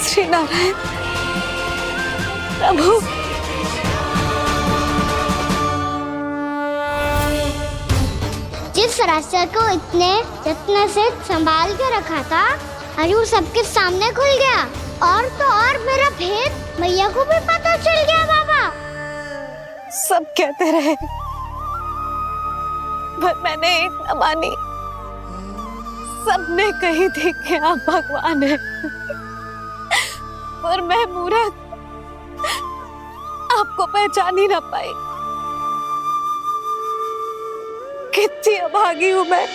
श्री नारायण प्रभु। जिस रास्ते को इतने यत्न से संभाल के रखा था, आज वो सबके सामने खुल गया। और तो और मेरा भेद मैया को भी पता चल गया। बाबा सब कहते रहे पर मैंने एक न मानी। सबने कही थी कि आप भगवान हैं, पर मैं मूर्ख आपको पहचान ही ना पाई। कितनी अभागी हूं मैं।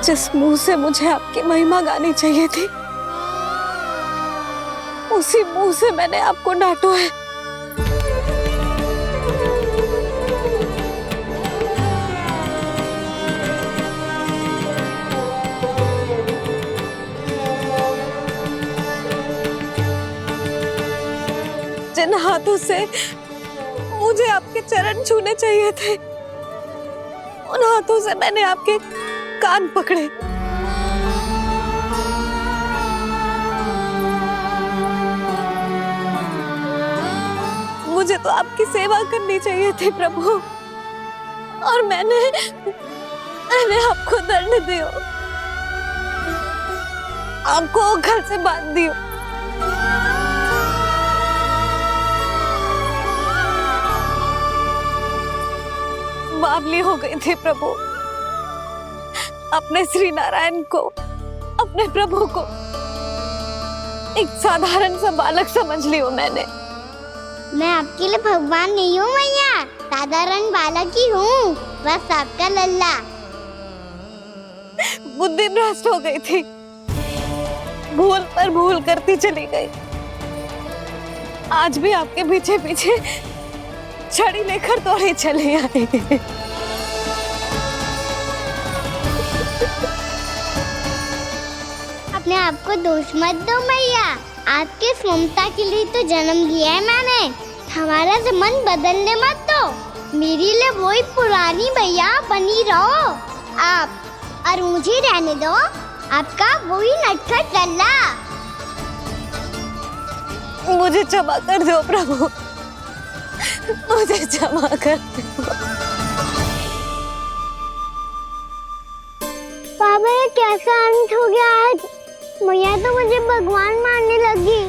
जिस मुंह से मुझे आपकी महिमा गानी चाहिए थी, उसी मुंह से मैंने आपको डांटा है। जिन हाथों से मुझे आपके चरण छूने चाहिए थे, उन हाथों से मैंने आपके कान पकड़े। मुझे तो आपकी सेवा करनी चाहिए थी प्रभु, और मैंने आपको दंड दियो, आपको घर से बांध दियो। बावली हो गई थी प्रभु, अपने श्री नारायण को, अपने प्रभु को एक साधारण सा बालक समझ लियो मैंने। मैं आपके लिए भगवान नहीं हूँ मैया, साधारण बालक ही हूँ, बस आपका लल्ला। बुद्धि भ्रष्ट हो गई थी, भूल पर भूल करती चली गई। आज भी आपके पीछे पीछे छड़ी लेकर दौड़े चले आए। अपने आप को दोष मत दो मैया, आपके इस ममता के लिए तो जन्म लिया है मैंने। हमारा से मन बदलने मत दो, मेरे लिए वही पुरानी मैया बनी रहो आप, और मुझे रहने दो आपका वही नटखट लल्ला। मुझे क्षमा कर दो प्रभु, मुझे क्षमा कर दो। बाबा ये कैसा अंत हो गया आज? मैया तो मुझे भगवान मानने लगी,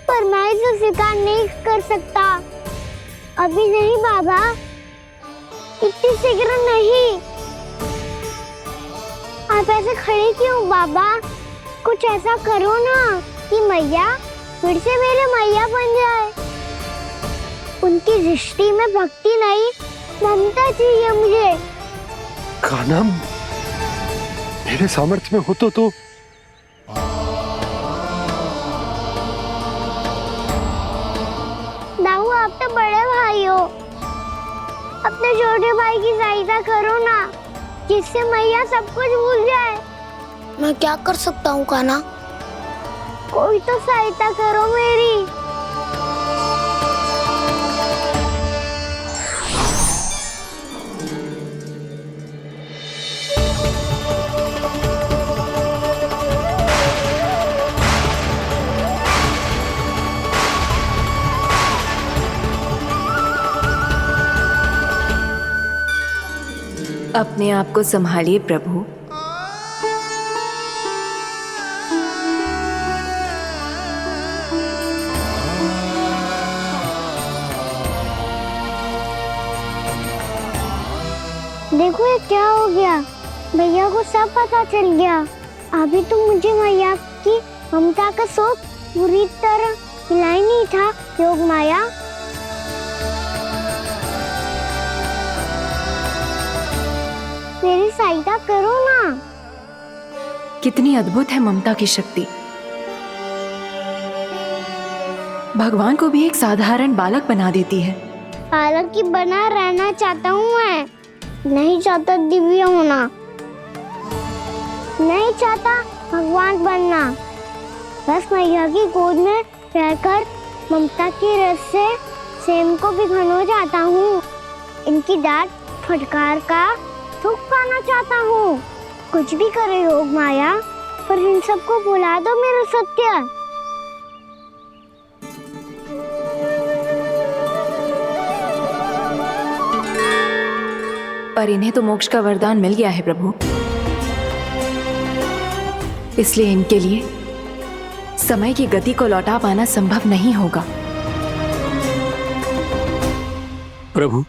पर मैं इसे स्वीकार नहीं कर सकता। अभी नहीं बाबा, इतनी शीघ्र नहीं। आप ऐसे खड़े क्यों बाबा? कुछ ऐसा करो ना कि मैया फिर से मेरे मैया बन जाए। उनकी दृष्टि में भक्ति नहीं, ममता चाहिए मुझे। कान्हा, मेरे सामर्थ्य में हो तो दाऊ, आप तो बड़े भाई हो, अपने छोटे भाई की सहायता करो ना, जिससे मैया सब कुछ भूल जाए। मैं क्या कर सकता हूँ कान्हा? कोई तो सहायता करो मेरी। अपने आप को संभालिए प्रभु। देखो ये क्या हो गया, भैया को सब पता चल गया। अभी तो मुझे मैया की ममता का शौक पूरी तरह हिला ही नहीं था। योग माया, मेरी सहायता करो ना। कितनी अद्भुत है ममता की शक्ति। भगवान को भी एक साधारण बालक बना देती है। बालक की बना रहना चाहता हूँ मैं, नहीं चाहता दिव्य होना, नहीं चाहता भगवान बनना। बस मैया की गोद में रहकर ममता की रस से सेम को भी घनो चाहता हूँ। इनकी डांट फटकार का सुख पाना चाहता हूँ। कुछ भी करे योग माया, पर इन सबको भुला दो मेरा सत्य। पर इन्हें तो मोक्ष का वरदान मिल गया है प्रभु, इसलिए इनके लिए समय की गति को लौटा पाना संभव नहीं होगा। प्रभु,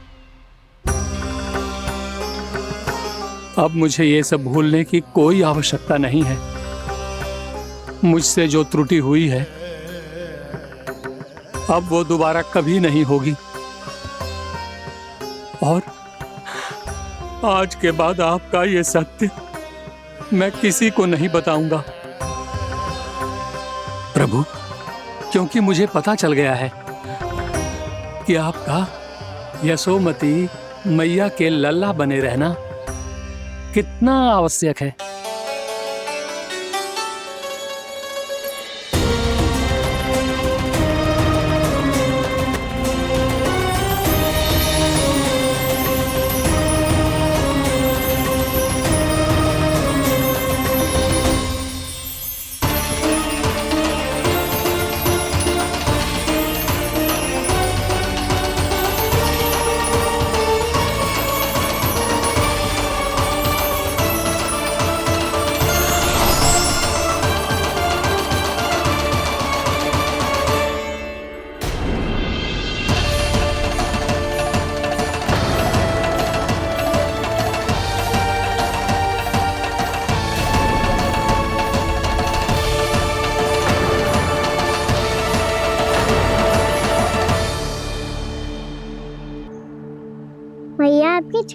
अब मुझे ये सब भूलने की कोई आवश्यकता नहीं है। मुझसे जो त्रुटि हुई है अब वो दोबारा कभी नहीं होगी, और आज के बाद आपका ये सत्य मैं किसी को नहीं बताऊंगा प्रभु, क्योंकि मुझे पता चल गया है कि आपका यशोमती मैया के लल्ला बने रहना कितना आवश्यक है।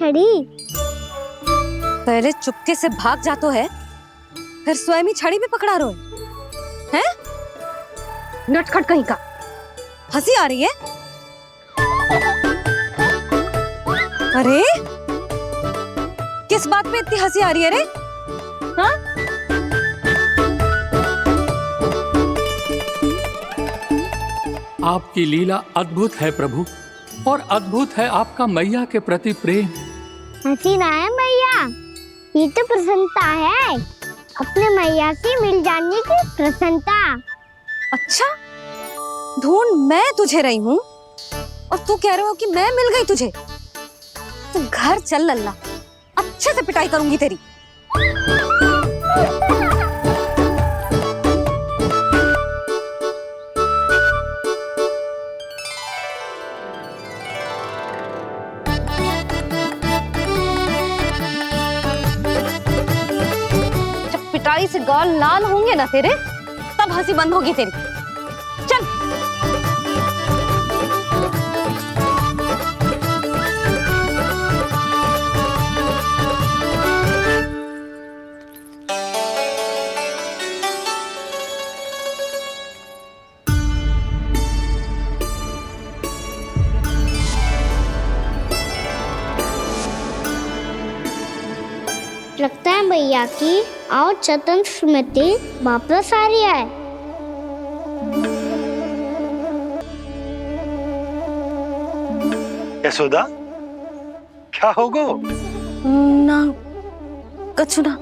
छड़ी। पहले चुपके से भाग जातो है, फिर स्वयं ही छड़ी भी पकड़ा रो है? नटखट कहीं का। हंसी आ रही है? अरे किस बात पे इतनी हंसी आ रही है रे? हाँ? आपकी लीला अद्भुत है प्रभु, और अद्भुत है आपका मैया के प्रति प्रेम। हंसी ना है मैया, ये तो प्रसन्नता है, अपने मैया से मिल जाने की प्रसन्नता। अच्छा, ढूंढ मैं तुझे रही हूँ और तू कह रहे हो कि मैं मिल गई तुझे? तू घर चल लल्ला, अच्छे से पिटाई करूंगी तेरी। जब पिटाई से गाल लाल होंगे ना तेरे, तब हंसी बंद होगी तेरी। चल। लगता है भैया की और चतन स्मृति वापस आ रही है। यशोदा, क्या होगो? ना कछु ना।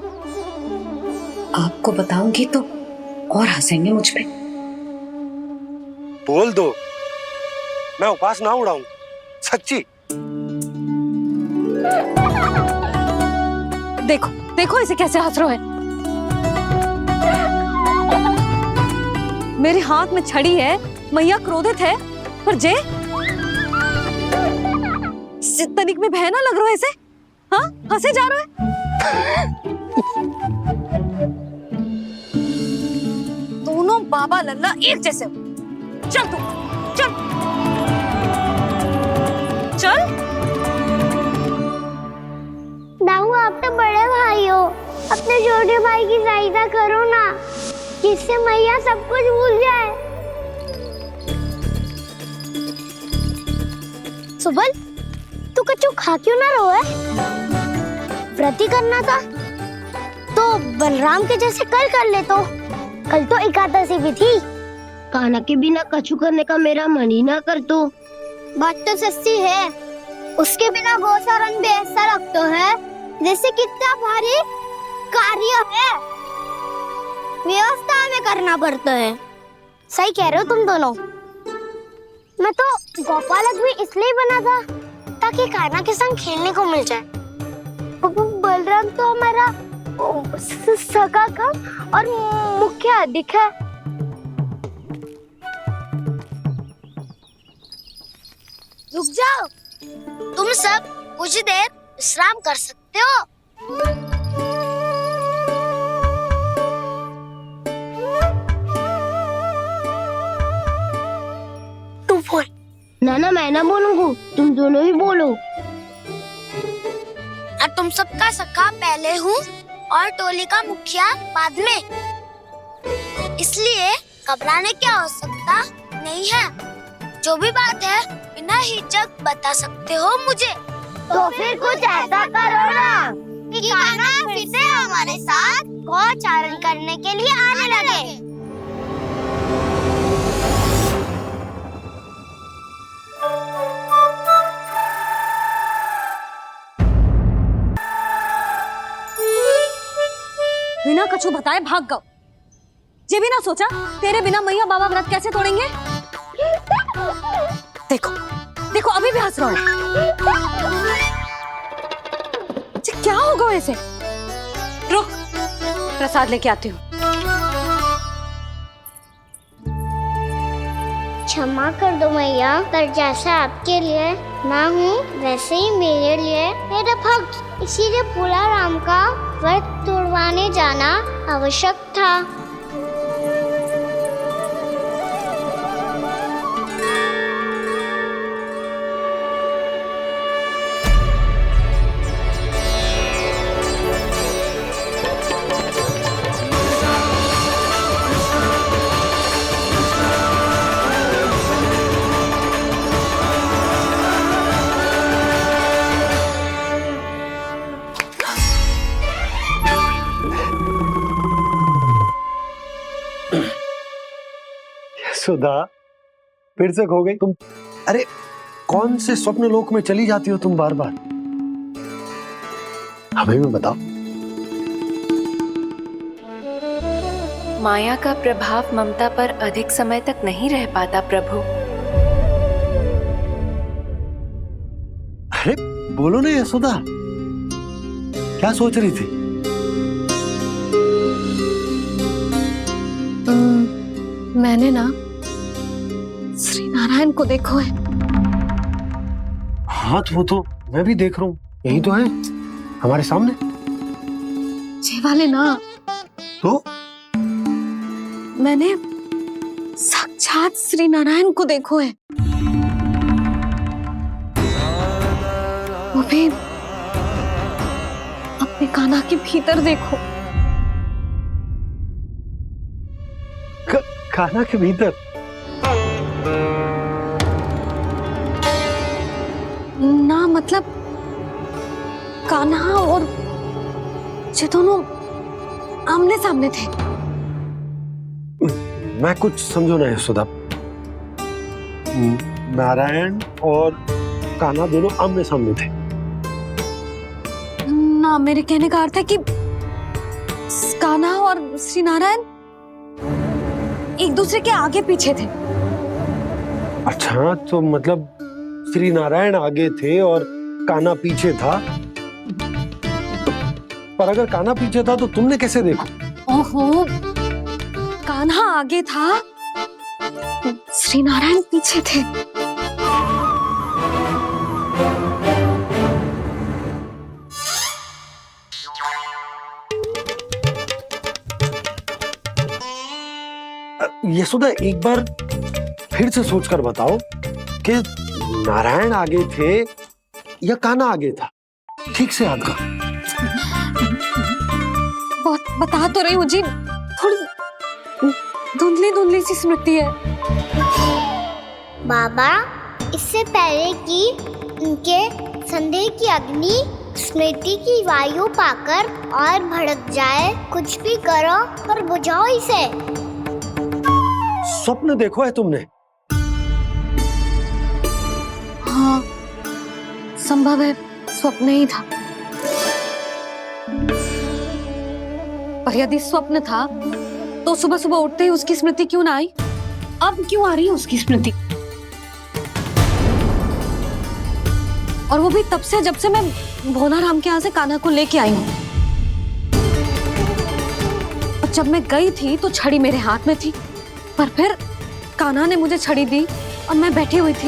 आपको बताऊंगी तो और हंसेंगे मुझ पे। बोल दो, मैं उपवास ना उड़ाऊं, सच्ची। देखो देखो इसे कैसे हंस रहा है। मेरे हाथ में छड़ी है, मैया क्रोधित है, पर जे तनिक में बहना लग रहा है इसे। हाँ, हंसे जा रहा है। दोनों बाबा लल्ला एक जैसे हो। चल तू, चल चल। दाऊ, आप तो बड़े भाई हो, अपने छोटे भाई की सहायता करो ना, जिससे मैया सब कुछ भूल जाए। सुबल, तू कच्चू खा क्यों ना रो है? व्रत ही करना था तो बलराम के जैसे कल कर ले। तो कल तो एकादशी भी थी। कान्हा के बिना कछु करने का मेरा मन ही ना कर। तो बात तो सच्ची है, उसके बिना गोचारण भी ऐसा लगता है जैसे कितना भारी कार्य है, व्यवस्था में करना पड़ता है। सही कह रहे हो तुम दोनों। मैं तो गोपालक भी इसलिए बना था ताकि कान्हा के संग खेलने को मिल जाए। बलराम तो हमारा सगा कम और मुख्य अधिक है। रुक जाओ, तुम सब कुछ देर विश्राम कर सकते हो। तू बोल। ना मैं ना बोलूंगा, तुम दोनों ही बोलो। और तुम सबका सखा पहले हूँ और टोली का मुखिया बाद में, इसलिए घबराने की आवश्यकता नहीं है। जो भी बात है बिना हिचक बता सकते हो मुझे। तो फिर कुछ ऐसा करो ना कि कान्हा फिर से हमारे साथ गोचारण करने के लिए आने लगे। बिना कछु बताए भाग गओ। ये भी ना सोचा तेरे बिना मैया बाबा व्रत कैसे तोड़ेंगे। देखो देखो अभी भी हंस रहा है। क्या होगा वैसे? रुक, प्रसाद लेके आती हूँ। क्षमा कर दो मैया, पर जैसा आपके लिए ना हूँ वैसे ही मेरे लिए मेरा भक्त, इसीलिए भोला राम का व्रत तोड़वाने जाना आवश्यक था। सुधा, फिर से खो गई तुम। अरे कौन से स्वप्न लोक में चली जाती हो तुम बार बार? हमें भी बताओ। माया का प्रभाव ममता पर अधिक समय तक नहीं रह पाता प्रभु। अरे बोलो ना यशोदा, क्या सोच रही थी? मैंने ना श्री नारायण को देखो है। हाँ तो वो तो मैं भी देख रहा हूँ, यही तो है हमारे सामने। ये वाले ना, तो मैंने साक्षात श्री नारायण को देखो है, वो भी अपने कान्हा के भीतर देखो। कान्हा के भीतर? ना मतलब कान्हा और ये दोनों आमने सामने थे। मैं कुछ समझो ना यशोदा। नारायण और कान्हा दोनों आमने सामने थे? ना, मेरे कहने का अर्थ है कि कान्हा और श्री नारायण एक दूसरे के आगे पीछे थे। अच्छा, तो मतलब श्री नारायण आगे थे और कान्हा पीछे था। पर अगर कान्हा पीछे था तो तुमने कैसे देखा? ओहो, कान्हा आगे था, श्री नारायण पीछे थे। यशोदा, एक बार फिर से सोचकर बताओ कि नारायण आगे थे या कान्हा आगे था? ठीक से याद कर। बता तो रही हूँ जी, थोड़ी धुंधली धुंधली सी स्मृति है। बाबा, इससे पहले कि उनके संदेह की अग्नि स्मृति की वायु पाकर और भड़क जाए, कुछ भी करो पर बुझाओ इसे। स्वप्न देखो है तुमने? हाँ, संभव है स्वप्न ही था। पर यदि स्वप्न था तो सुबह सुबह उठते ही उसकी स्मृति क्यों ना आई? अब क्यों आ रही है उसकी स्मृति? और वो भी तब से जब से मैं भोलाराम के यहाँ से कान्हा को लेके आई हूँ। और जब मैं गई थी तो छड़ी मेरे हाथ में थी, पर फिर कान्हा ने मुझे छड़ी दी और मैं बैठी हुई थी।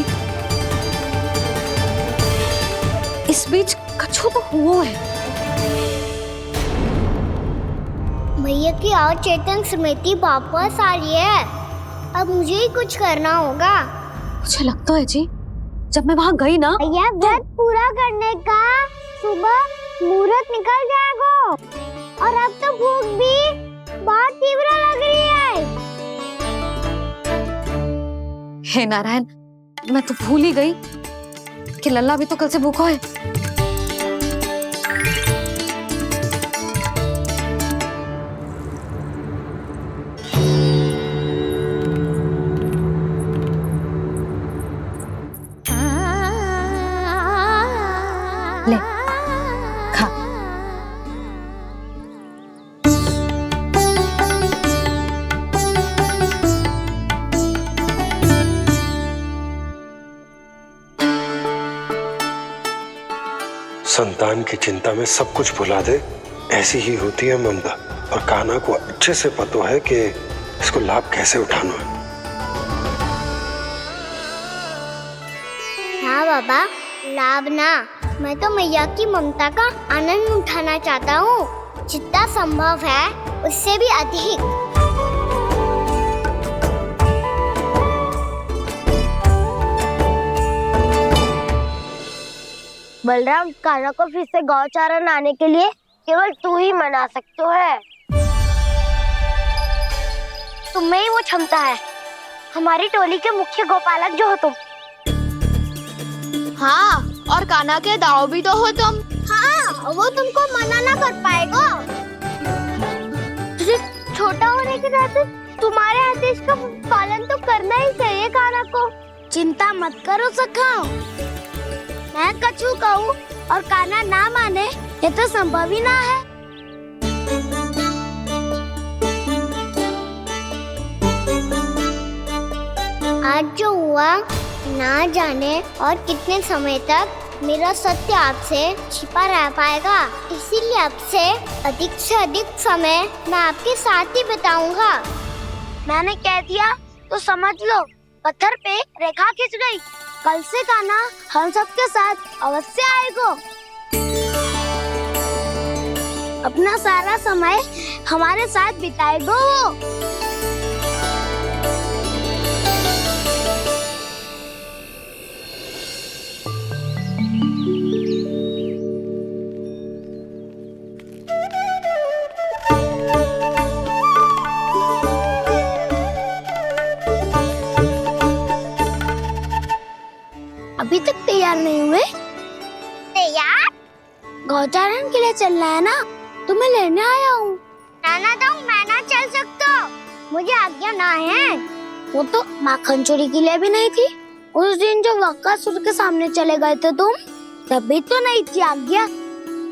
इस बीच कछु तो हुआ है। भैया की अचेतन स्मृति वापस आ रही है। अब मुझे ही कुछ करना होगा। मुझे लगता है जी, जब मैं वहाँ गई ना, भैया व्रत पूरा करने का सुबह मुहूर्त निकल जाएगा और अब तो भूख भी बहुत तीव्र लग रही है। हे नारायण, मैं तो भूल ही गई कि लल्ला भी तो कल से भूखा है। ले, खा। संतान की चिंता में सब कुछ भुला दे, ऐसी ही होती है ममता। और कान्हा को अच्छे से पता है कि इसको लाभ कैसे उठाना है। हाँ बाबा, लाभ ना, मैं तो मैया की ममता का आनंद उठाना चाहता हूँ, जितना संभव है उससे भी अधिक। बलराम, कान्हा को फिर से गौचारण आने के लिए केवल तू ही मना सकते है। तुम्हें ही वो क्षमता है, हमारी टोली के मुख्य गोपालक जो हो तुम। हाँ, और कान्हा के दाव भी तो हो तुम। हाँ, वो तुमको मना ना कर पाएगा। तुझे छोटा होने के नाते तुम्हारे आदेश का पालन तो करना ही चाहिए काना को। चिंता मत करो सखा, मैं कछु कहूँ और काना ना माने ये तो संभव ही ना है। आज जो हुआ ना जाने और कितने समय तक मेरा सत्य आपसे छिपा रह पाएगा, इसीलिए आपसे अधिक से अधिक समय मैं आपके साथ ही बिताऊंगा। मैंने कह दिया तो समझ लो, पत्थर पे रेखा खिंच गई। कल से काना हम सबके साथ अवश्य आएगा। अपना सारा समय हमारे साथ बिताएगा वो। अभी तक तैयार नहीं हुए? तैयार? गौचारण के लिए चलना है ना, तुम्हें लेने आया हूँ। नाना दाऊ मैं ना चल सकता, मुझे आज्ञा ना है। वो तो माखन चोरी के लिए भी नहीं थी। उस दिन जो वक्कासुर के सामने चले गए थे तुम, तभी तो नहीं थी आज्ञा।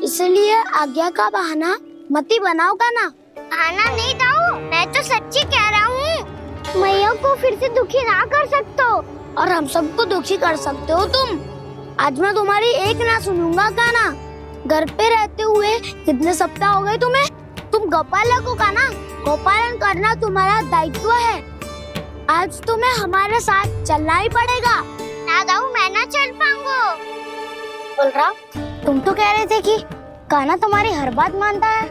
इसलिए आज्ञा का बहाना मत ही बनाओगा ना। बहाना नहीं दाऊ, मैं तो सच्ची कह रहा हूँ। मैया को फिर से दुखी ना कर सकते हो और हम सबको दुखी कर सकते हो तुम। आज मैं तुम्हारी एक ना सुनूंगा काना। घर पे रहते हुए कितने सप्ताह हो गए तुम्हें? तुम गोपालक हो काना, गोपालन करना तुम्हारा दायित्व है। आज तुम्हें हमारे साथ चलना ही पड़ेगा। ना दाऊ मैं ना चल पाऊंगा। बलराम, तुम तो कह रहे थे कि काना तुम्हारी हर बात मानता है,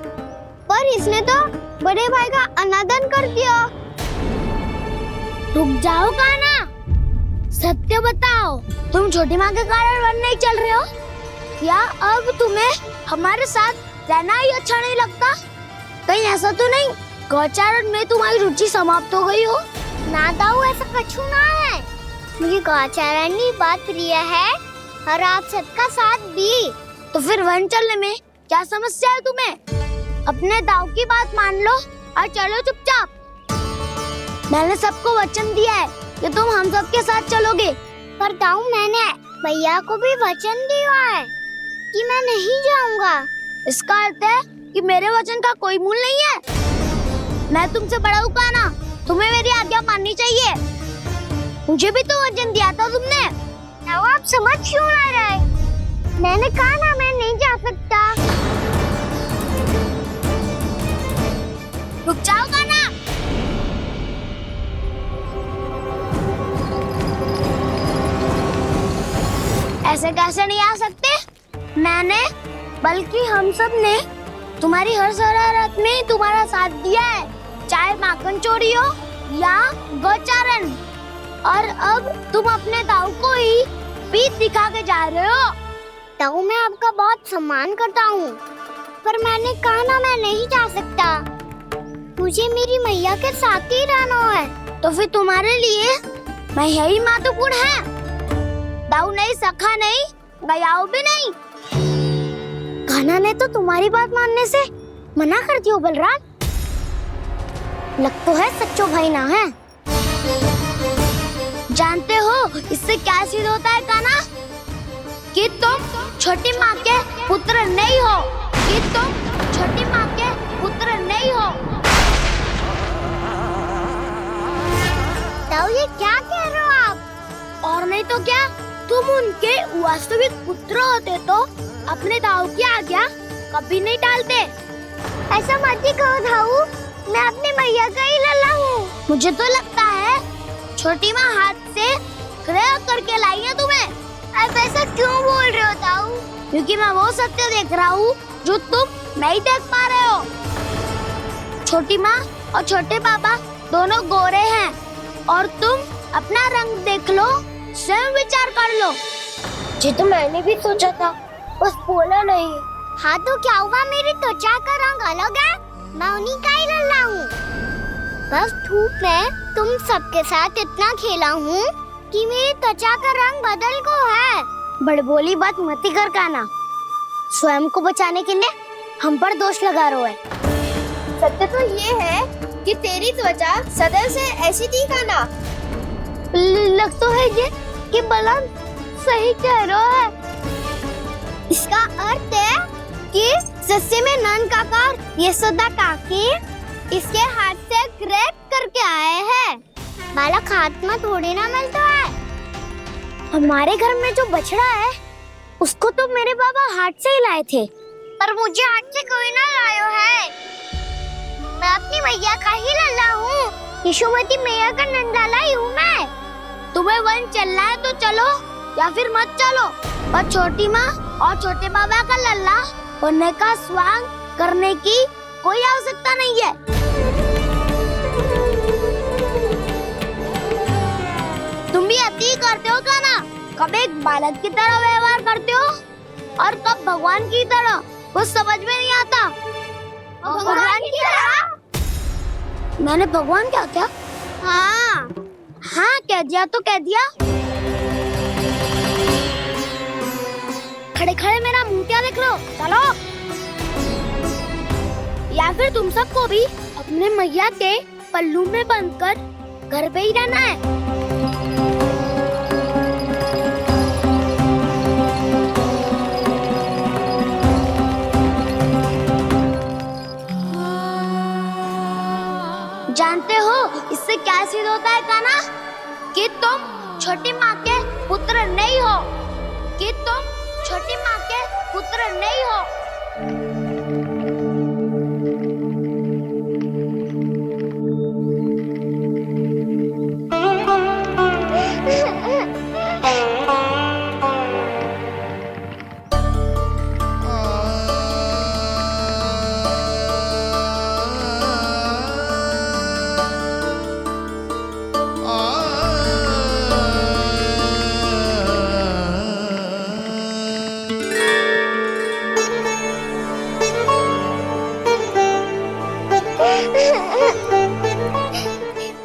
पर इसने तो बड़े भाई का अनादर कर दिया। रुक जाओ काना, सत्य बताओ, तुम छोटी माँ के कारण वन नहीं चल रहे हो या अब तुम्हें हमारे साथ रहना ही अच्छा नहीं लगता? कहीं ऐसा तो नहीं गौचारण में तुम्हारी रुचि समाप्त हो गई हो? ना दाऊ ऐसा कछु ना है, मुझे गौचारण की बात प्रिय है और आप सबका साथ भी। तो फिर वन चलने में क्या समस्या है तुम्हें? अपने दाऊ की बात मान लो और चलो चुपचाप। मैंने सबको वचन दिया है कि तुम हम सबके साथ चलोगे। पर दाऊ मैंने भैया को भी वचन दिया है कि मैं नहीं जाऊंगा। इसका अर्थ है कि मेरे वचन का कोई मूल नहीं है। मैं तुमसे बड़ा हूँ काना, तुम्हें मेरी आज्ञा माननी चाहिए। मुझे भी तो वचन दिया था तुमने। दाऊ आप समझ क्यों आ रहे? मैंने कहा ना मैं नहीं जा सकता। रुक जाओ काना। ऐसे कैसे नहीं आ सकते? मैंने बल्कि हम सब ने तुम्हारी हर शरारत में तुम्हारा साथ दिया है, चाहे माखन चोरी हो या गौचारण। और अब तुम अपने दाऊ को ही पीठ दिखा के जा रहे हो। दाऊ मैं आपका बहुत सम्मान करता हूँ, पर मैंने कहा ना मैं नहीं जा सकता। मुझे मेरी मैया के साथ ही रहना है। तो फिर तुम्हारे लिए मैं यही महत्वपूर्ण है। दाऊ नहीं, सखा नहीं, गयाऊ भी नहीं। कान्हा ने तो तुम्हारी बात मानने से मना कर दिया बलराम। लग तो है सच्चो भाई ना है। जानते हो इससे क्या सिद्ध होता है कान्हा? कि तुम छोटी माँ के पुत्र नहीं हो, कि तुम छोटी माँ के पुत्र नहीं हो। दाऊ ये क्या कह रहे हो आप? और नहीं तो क्या, तुम उनके वास्तविक पुत्र होते तो अपने दाऊ की आज्ञा कभी नहीं टालते। ऐसा मत ही कहो दाऊ, मैं अपने मैया का ही लल्ला हूँ। मुझे तो लगता है छोटी माँ हाथ से ग्रह करके लाई है तुम्हें। आप ऐसा क्यों बोल रहे हो दाऊ? क्योंकि मैं वो सत्य देख रहा हूँ जो तुम नहीं देख पा रहे हो। छोटी माँ और छोटे पापा दोनों गोरे हैं और तुम अपना रंग देख लो, स्वयं विचार कर लो। जी तो मैंने भी सोचा था, बस बोला नहीं। हाँ तो क्या हुआ, मेरी त्वचा का रंग अलग है, मैं उन्हीं का ही लल्ला हूँ। बस धूप में तुम सबके साथ इतना खेला हूँ कि मेरी त्वचा का रंग बदल को है। बड़बोली बात मत ही कर कान्हा, स्वयं को बचाने के लिए हम पर दोष लगा रहे हो। सत्य तो ये है कि तेरी त्वचा सदैव से ऐसी थी कान्हा? लग तो है ये कि बलराम सही कह रहा है। इसका अर्थ है कि सस्ते में नंद काका और यशोदा काकी इसके हाथ से ग्रेप करके आए हैं। बालक हाथ में थोड़ी ना मिलता है। हमारे घर में जो बछड़ा है उसको तो मेरे बाबा हाथ से ही लाए थे, पर मुझे हाथ से कोई ना लायो है। मैं अपनी मैया का ही लल्ला हूँ, यशोमती मैया का नंदलाला ही हूँ मैं। तुम्हें वन चलना है तो चलो या फिर मत चलो, और छोटी माँ और छोटे बाबा का लल्ला होने का स्वांग करने की कोई आवश्यकता नहीं है। तुम भी अति करते हो कान्हा, कब एक बालक की तरह व्यवहार करते हो और कब भगवान की तरह, कुछ समझ में नहीं आता। भगवान की तरह? मैंने भगवान क्या क्या? हाँ हाँ कह दिया तो कह दिया। खड़े खड़े मेरा मुंह क्या देख रहे हो? चलो, या फिर तुम सबको भी अपने मैया के पल्लू में बंधकर घर पे ही रहना है। जानते हो इससे क्या सिद्ध होता है कान्हा? कि तुम छोटी माँ के पुत्र नहीं हो, कि तुम छोटी माँ के पुत्र नहीं हो।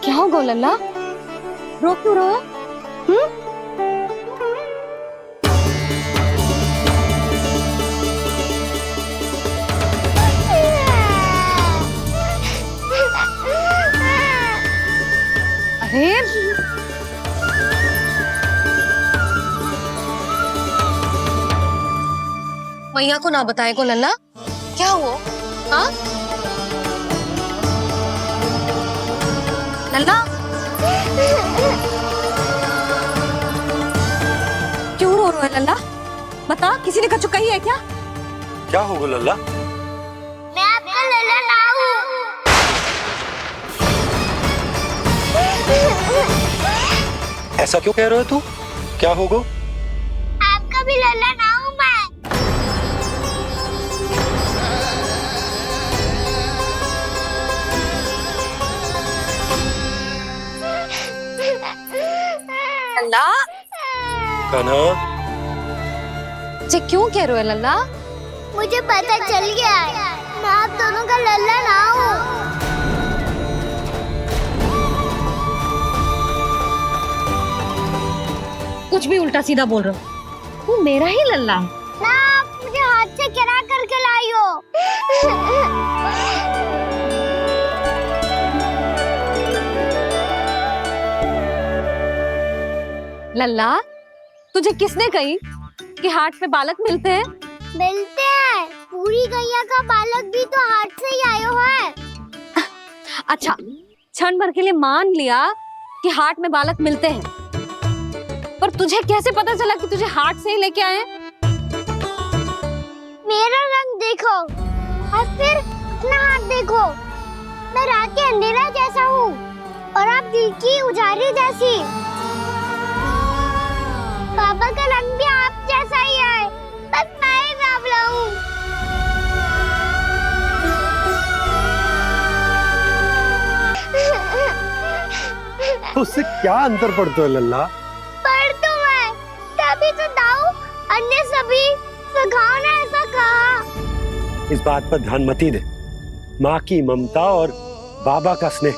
क्या हो गो लल्ला, रो क्यों रहा है? अरे मैया को ना बताए को लल्ला, क्या हुआ? हाँ लल्ला, क्यों रो रहा है लल्ला? बता, किसी ने कछु कही है क्या? क्या होगा लल्ला? मैं आपका लल्ला ना हूँ। ऐसा क्यों कह रहे हो तू? क्या होगा? आपका भी लल्ला ना हूँ मैं। लल्ला, कान्हा, जे क्यों कह रहे हो लल्ला? मुझे पता चल गया है, मैं आप दोनों का लल्ला ना हूँ। कुछ भी उल्टा सीधा बोल रहे हो, तू मेरा ही लल्ला है ना। आप मुझे हाथ से गिरा करके लाई हो। लल्ला, तुझे किसने कही कि हाट में बालक मिलते हैं? मिलते हैं, पूरी गैया का बालक भी तो हाट से ही आयो है। अच्छा, क्षण भर के लिए मान लिया कि हाट में बालक मिलते हैं, पर तुझे कैसे पता चला कि तुझे हाट से ही लेके आए? मेरा रंग देखो और फिर अपना हाथ देखो। मैं रात के अंधेरा जैसा हूँ और आप दिल की उजारी जैसी। पापा का रंग भी आप जैसा ही है, बस मैं ही बावला हूँ। उससे क्या अंतर पड़ता है लल्ला? पर तो मैं तभी तो दाऊ अन्य सभी सखाओ ने ऐसा कहा। इस बात पर ध्यान मत ही दे। माँ की ममता और बाबा का स्नेह,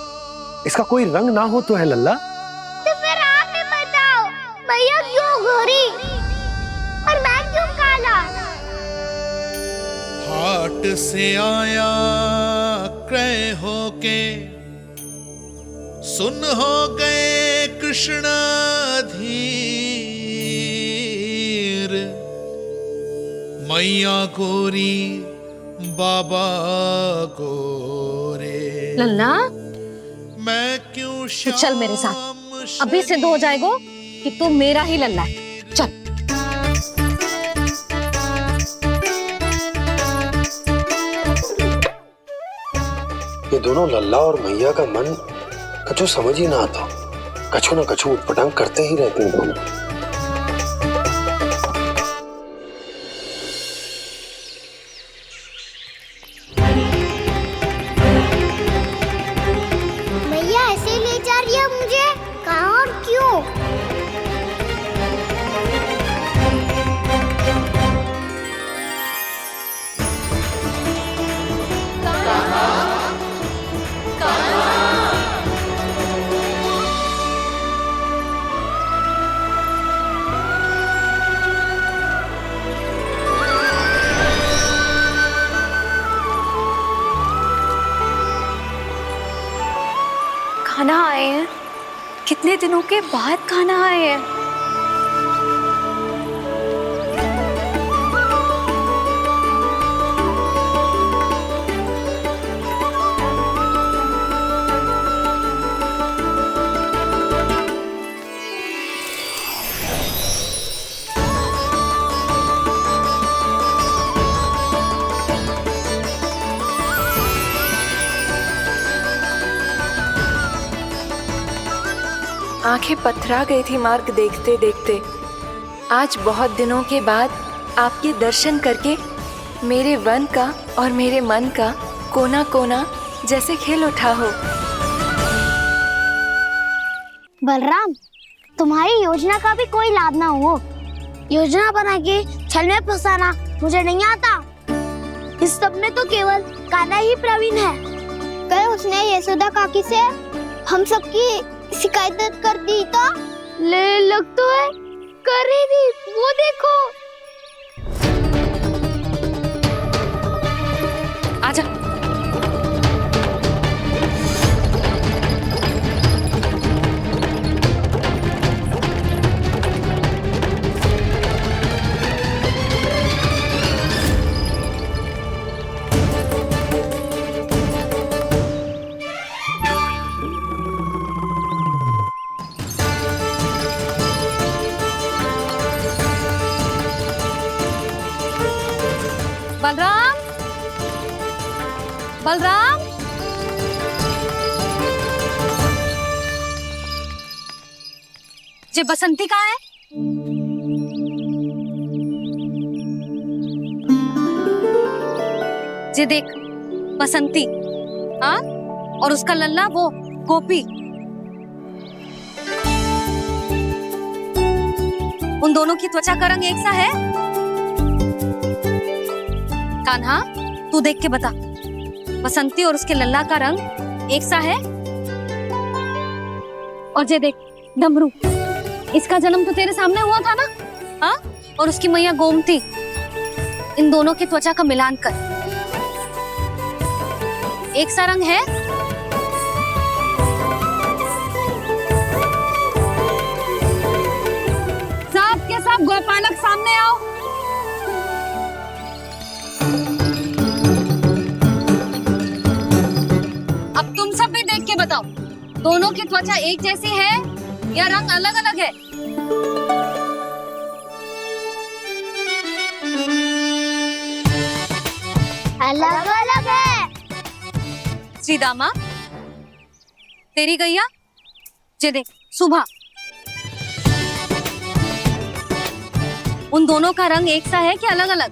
इसका कोई रंग ना हो तो है लल्ला? तो फिर आप ही बताओ, भैया क्यों गोरी और मैं क्यों काला? हाट से आया क्रय होके सुन हो गए कृष्ण धीर, मैया गोरी बाबा गोरे। लल्ला मैं क्यों तू चल मेरे साथ, अभी सिद्ध हो जाएगा कि तू मेरा ही लल्ला है। चल। ये दोनों लल्ला और मैया का मन कछु समझ ही ना आता, कछु ना कछु उटपटांग करते ही रहते हैं दोनों। मैया ऐसे ले जा रही है मुझे, कहाँ और क्यों? खाना आए हैं, कितने दिनों के बाद खाना आए हैं। आंखें पथरा गई थी मार्ग देखते देखते। आज बहुत दिनों के बाद आपके दर्शन करके मेरे वन का और मेरे मन का कोना कोना जैसे खिल उठा हो। बलराम, तुम्हारी योजना का भी कोई लाभ ना हो। योजना बना के छल में फंसाना मुझे नहीं आता। इस सब में तो केवल कान्हा ही प्रवीण है। कल उसने यशोदा काकी से हम सबकी शिकायत कर दी तो ले लग तो है कर ही दी, वो देखो। आजा। बलराम, बलराम, जे बसंती कहाँ है? जे देख बसंती, हाँ, और उसका लल्ला वो गोपी। उन दोनों की त्वचा का रंग एक सा है? कान्हा, तू देख के बता, बसंती और उसके लल्ला का रंग एक सा है? और जे देख डमरू, इसका जन्म तो तेरे सामने हुआ था ना, हाँ? और उसकी मैया गोमती, इन दोनों की त्वचा का मिलान कर, एक सा रंग है? सब के सब गोपालक सामने आओ। अब तुम सब भी देख के बताओ, दोनों की त्वचा एक जैसी है या रंग अलग अलग है? अलग अलग है। श्रीदामा, तेरी गैया, जे देख सुभा, उन दोनों का रंग एक सा है कि अलग अलग?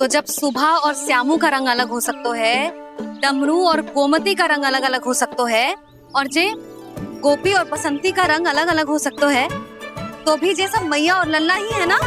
तो जब सुभा और श्यामू का रंग अलग हो सकता है, डमरू और गोमती का रंग अलग अलग हो सकता है, और जे गोपी और बसंती का रंग अलग अलग हो सकता है, तो भी जैसा मैया और लल्ला ही है ना?